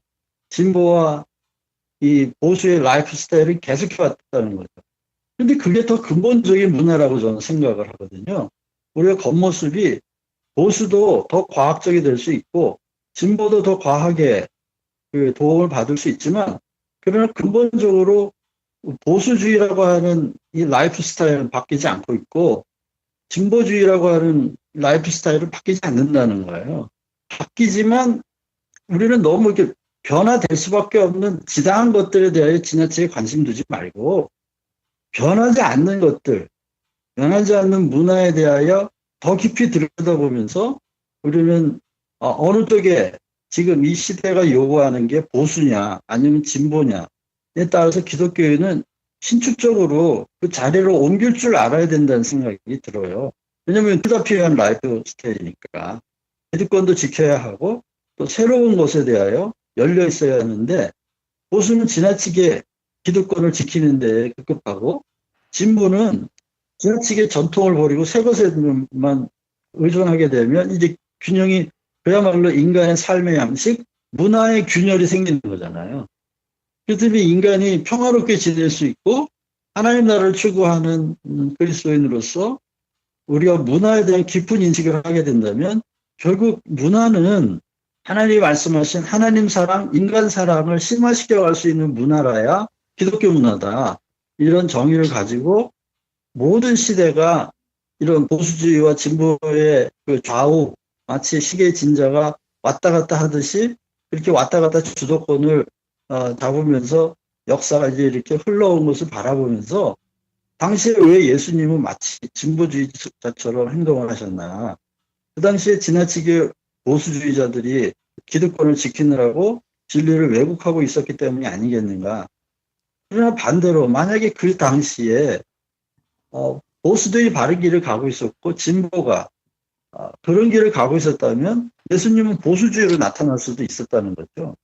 진보와 이 보수의 라이프 스타일을 계속 해왔다는 거죠. 그런데 그게 더 근본적인 문화라고 저는 생각을 하거든요. 우리가 겉모습이 보수도 더 과학적이 될 수 있고 진보도 더 과하게 그 도움을 받을 수 있지만 그러나 근본적으로 보수주의라고 하는 이 라이프 스타일은 바뀌지 않고 있고 진보주의라고 하는 라이프 스타일은 바뀌지 않는다는 거예요. 바뀌지만 우리는 너무 이렇게 변화될 수밖에 없는 지당한 것들에 대해 지나치게 관심 두지 말고 변하지 않는 것들, 변하지 않는 문화에 대하여 더 깊이 들여다보면서 우리는 어느 쪽에 지금 이 시대가 요구하는 게 보수냐 아니면 진보냐에 따라서 기독교회는 신축적으로 그 자리를 옮길 줄 알아야 된다는 생각이 들어요. 왜냐하면 둘 다 필요한 라이프 스타일이니까 기득권도 지켜야 하고 또 새로운 것에 대하여 열려 있어야 하는데 보수는 지나치게 기득권을 지키는 데 급급하고 진보는 지나치게 전통을 버리고 새 것에만 의존하게 되면 이제 균형이 그야말로 인간의 삶의 양식, 문화의 균열이 생기는 거잖아요. 그렇기 때문에 인간이 평화롭게 지낼 수 있고 하나님 나라를 추구하는 그리스도인으로서 우리가 문화에 대한 깊은 인식을 하게 된다면 결국 문화는 하나님이 말씀하신 하나님 사랑, 인간 사랑을 심화시켜 갈 수 있는 문화라야 기독교 문화다. 이런 정의를 가지고 모든 시대가 이런 보수주의와 진보의 그 좌우 마치 시계의 진자가 왔다 갔다 하듯이 그렇게 왔다 갔다 주도권을 잡으면서 역사가 이제 이렇게 흘러온 것을 바라보면서 당시에 왜 예수님은 마치 진보주의자처럼 행동을 하셨나. 그 당시에 지나치게 보수주의자들이 기득권을 지키느라고 진리를 왜곡하고 있었기 때문이 아니겠는가. 그러나 반대로 만약에 그 당시에 보수들이 바른 길을 가고 있었고 진보가 그런 길을 가고 있었다면 예수님은 보수주의로 나타날 수도 있었다는 거죠.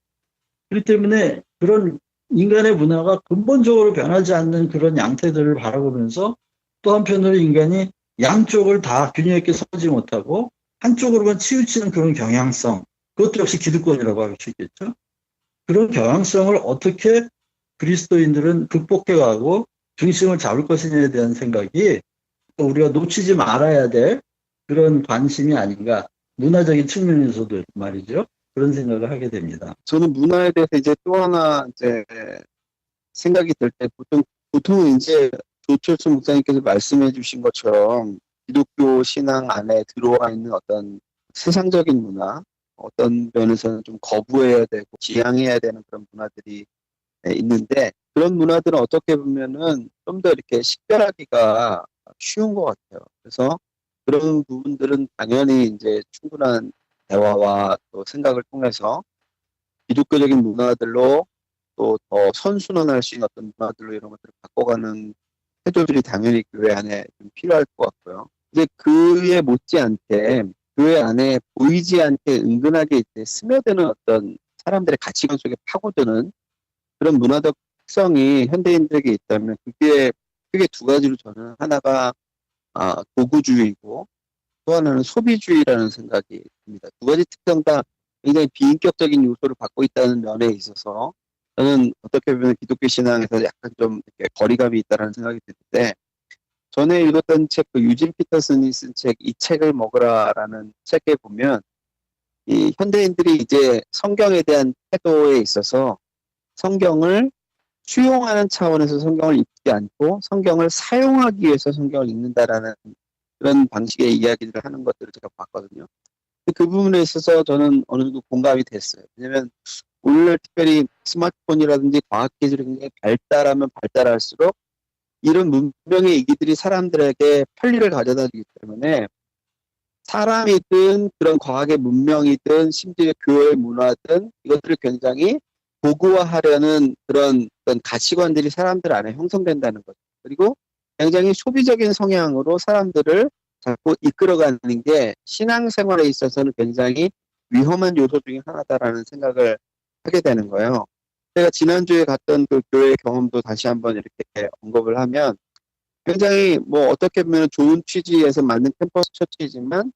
그렇기 때문에 그런 인간의 문화가 근본적으로 변하지 않는 그런 양태들을 바라보면서 또 한편으로 인간이 양쪽을 다 균형 있게 서지 못하고 한쪽으로만 치우치는 그런 경향성, 그것도 역시 기득권이라고 할 수 있겠죠. 그런 경향성을 어떻게 그리스도인들은 극복해 가고 중심을 잡을 것이냐에 대한 생각이 우리가 놓치지 말아야 될 그런 관심이 아닌가. 문화적인 측면에서도 말이죠. 그런 생각을 하게 됩니다. 저는 문화에 대해서 이제 또 하나 이제 생각이 들 때 보통은 이제 조철수 목사님께서 말씀해 주신 것처럼 기독교 신앙 안에 들어와 있는 어떤 세상적인 문화, 어떤 면에서는 좀 거부해야 되고 지양해야 되는 그런 문화들이 있는데 그런 문화들은 어떻게 보면은 좀 더 이렇게 식별하기가 쉬운 것 같아요. 그래서 그런 부분들은 당연히 이제 충분한 대화와 또 생각을 통해서 기독교적인 문화들로 또 더 선순환할 수 있는 어떤 문화들로 이런 것들을 바꿔가는 태도들이 당연히 교회 안에 좀 필요할 것 같고요. 이제 그에 못지않게 교회 안에 보이지 않게 은근하게 이제 스며드는 어떤 사람들의 가치관 속에 파고드는 그런 문화적 특성이 현대인들에게 있다면 그게 크게 두 가지로 저는 하나가 도구주의고 또 하나는 소비주의라는 생각이 듭니다. 두 가지 특성 다 굉장히 비인격적인 요소를 갖고 있다는 면에 있어서 저는 어떻게 보면 기독교 신앙에서 약간 좀 이렇게 거리감이 있다는 생각이 드는데 전에 읽었던 책, 그 유진 피터슨이 쓴 책, 이 책을 먹으라라는 책에 보면 이 현대인들이 이제 성경에 대한 태도에 있어서 성경을 수용하는 차원에서 성경을 읽지 않고 성경을 사용하기 위해서 성경을 읽는다라는 그런 방식의 이야기를 하는 것들을 제가 봤거든요. 그 부분에 있어서 저는 어느 정도 공감이 됐어요. 왜냐하면 오늘날 특별히 스마트폰이라든지 과학기술이 굉장히 발달하면 발달할수록 이런 문명의 이기들이 사람들에게 편리를 가져다 주기 때문에 사람이든 그런 과학의 문명이든 심지어 교회 문화든 이것들을 굉장히 도구화하려는 그런 어떤 가치관들이 사람들 안에 형성된다는 거죠. 그리고 굉장히 소비적인 성향으로 사람들을 자꾸 이끌어가는 게 신앙생활에 있어서는 굉장히 위험한 요소 중에 하나다라는 생각을 하게 되는 거예요. 제가 지난주에 갔던 그 교회 경험도 다시 한번 이렇게 언급을 하면 굉장히 뭐 어떻게 보면 좋은 취지에서 만든 캠퍼스 처치이지만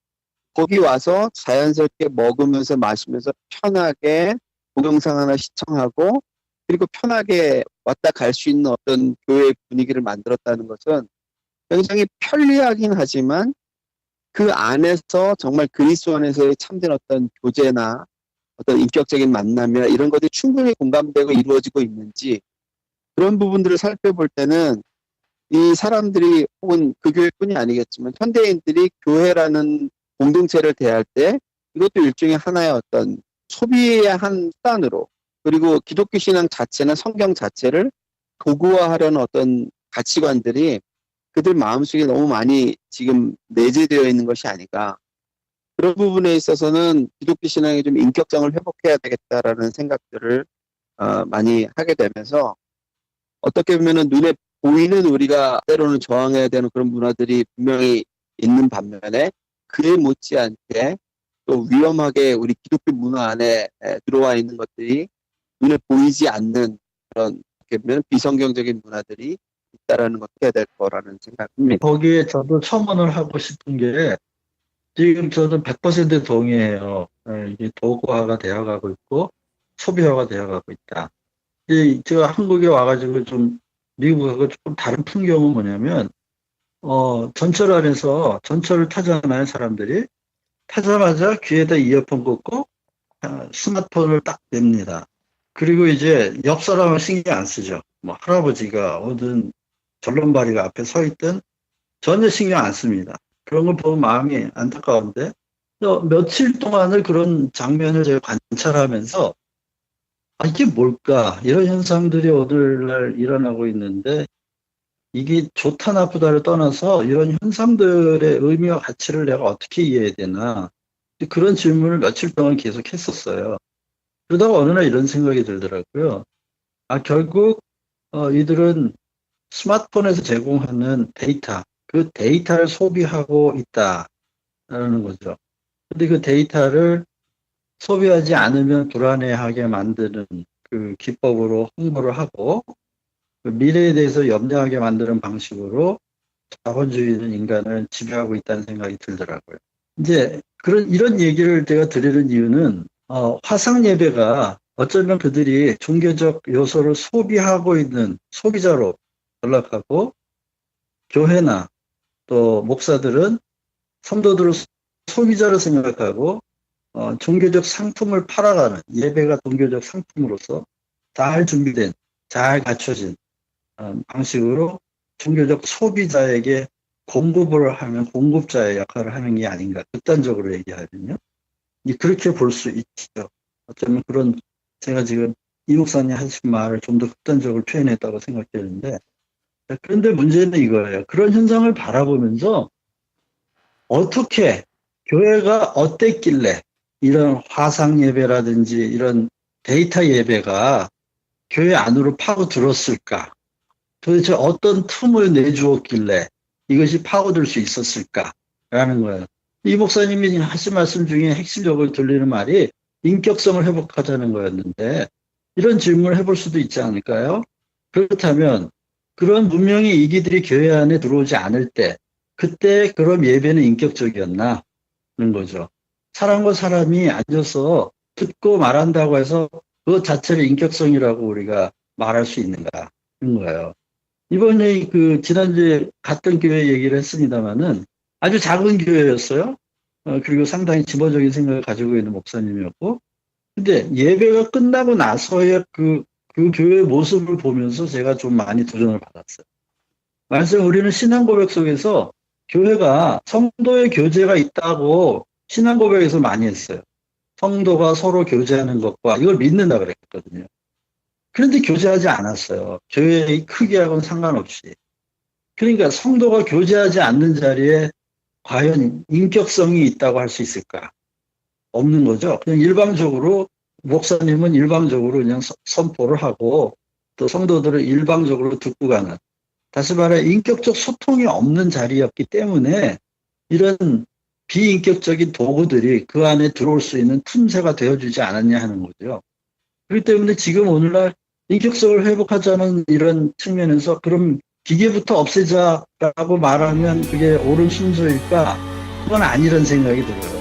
거기 와서 자연스럽게 먹으면서 마시면서 편하게 동영상 하나 시청하고 그리고 편하게 왔다 갈 수 있는 어떤 교회 분위기를 만들었다는 것은 굉장히 편리하긴 하지만 그 안에서 정말 그리스도 안에서의 참된 어떤 교제나 어떤 인격적인 만남이나 이런 것들이 충분히 공감되고 이루어지고 있는지 그런 부분들을 살펴볼 때는 이 사람들이 혹은 그 교회뿐이 아니겠지만 현대인들이 교회라는 공동체를 대할 때 이것도 일종의 하나의 어떤 소비의 한 수단으로 그리고 기독교 신앙 자체나 성경 자체를 도구화하려는 어떤 가치관들이 그들 마음속에 너무 많이 지금 내재되어 있는 것이 아닐까. 그런 부분에 있어서는 기독교 신앙의 좀 인격성을 회복해야 되겠다라는 생각들을 많이 하게 되면서 어떻게 보면은 눈에 보이는 우리가 때로는 저항해야 되는 그런 문화들이 분명히 있는 반면에 그에 못지않게 또 위험하게 우리 기독교 문화 안에 들어와 있는 것들이 눈에 보이지 않는 그런 어떻게 보면 비성경적인 문화들이 있다라는 것을 해야 될 거라는 생각입니다. 거기에 저도 첨언을 하고 싶은 게 지금 저는 100% 동의해요. 이게 도구화가 되어가고 있고 소비화가 되어가고 있다. 제가 한국에 와가지고 좀 미국하고 조금 다른 풍경은 뭐냐면 전철 안에서 전철을 타잖아요, 사람들이. 타자마자 귀에다 이어폰 꽂고 스마트폰을 딱 냅니다. 그리고 이제 옆 사람은 신경 안 쓰죠. 뭐 할아버지가 오든 절름발이가 앞에 서 있든 전혀 신경 안 씁니다. 그런 걸 보면 마음이 안타까운데 며칠 동안을 그런 장면을 제가 관찰하면서 이게 뭘까? 이런 현상들이 오늘날 일어나고 있는데 이게 좋다 나쁘다를 떠나서 이런 현상들의 의미와 가치를 내가 어떻게 이해해야 되나? 그런 질문을 며칠 동안 계속 했었어요. 그러다가 어느 날 이런 생각이 들더라고요. 결국 이들은 스마트폰에서 제공하는 데이터, 그 데이터를 소비하고 있다라는 거죠. 근데 그 데이터를 소비하지 않으면 불안해하게 만드는 그 기법으로 홍보를 하고 그 미래에 대해서 염려하게 만드는 방식으로 자본주의는 인간을 지배하고 있다는 생각이 들더라고요. 이제 이런 얘기를 제가 드리는 이유는 화상 예배가 어쩌면 그들이 종교적 요소를 소비하고 있는 소비자로 전락하고 교회나 또 목사들은 성도들을 소비자로 생각하고 종교적 상품을 팔아가는 예배가 종교적 상품으로서 잘 준비된, 잘 갖춰진 방식으로 종교적 소비자에게 공급을 하면 공급자의 역할을 하는 게 아닌가 극단적으로 얘기하면요. 그렇게 볼 수 있죠. 어쩌면 그런 제가 지금 이 목사님 하신 말을 좀 더 극단적으로 표현했다고 생각되는데 그런데 문제는 이거예요. 그런 현상을 바라보면서 어떻게 교회가 어땠길래 이런 화상 예배라든지 이런 데이터 예배가 교회 안으로 파고들었을까? 도대체 어떤 틈을 내주었길래 이것이 파고들 수 있었을까라는 거예요. 이 목사님이 하신 말씀 중에 핵심적으로 들리는 말이 인격성을 회복하자는 거였는데 이런 질문을 해볼 수도 있지 않을까요? 그렇다면 그런 문명의 이기들이 교회 안에 들어오지 않을 때 그때 그럼 예배는 인격적이었나? 는 거죠. 사람과 사람이 앉아서 듣고 말한다고 해서 그것 자체를 인격성이라고 우리가 말할 수 있는가? 는 거예요. 이번에 지난주에 갔던 교회 얘기를 했습니다만은 아주 작은 교회였어요. 그리고 상당히 진보적인 생각을 가지고 있는 목사님이었고, 근데 예배가 끝나고 나서의 그 교회의 모습을 보면서 제가 좀 많이 도전을 받았어요. 말씀 우리는 신앙 고백 속에서 교회가 성도의 교제가 있다고 신앙 고백에서 많이 했어요. 성도가 서로 교제하는 것과 이걸 믿는다 그랬거든요. 그런데 교제하지 않았어요. 교회의 크기하고는 상관없이. 그러니까 성도가 교제하지 않는 자리에 과연 인격성이 있다고 할 수 있을까? 없는 거죠. 그냥 일방적으로 목사님은 일방적으로 그냥 선포를 하고 또 성도들을 일방적으로 듣고 가는 다시 말해 인격적 소통이 없는 자리였기 때문에 이런 비인격적인 도구들이 그 안에 들어올 수 있는 틈새가 되어주지 않았냐 하는 거죠. 그렇기 때문에 지금 오늘날 인격성을 회복하자는 이런 측면에서 그럼 기계부터 없애자라고 말하면 그게 옳은 순서일까? 그건 아니란 생각이 들어요.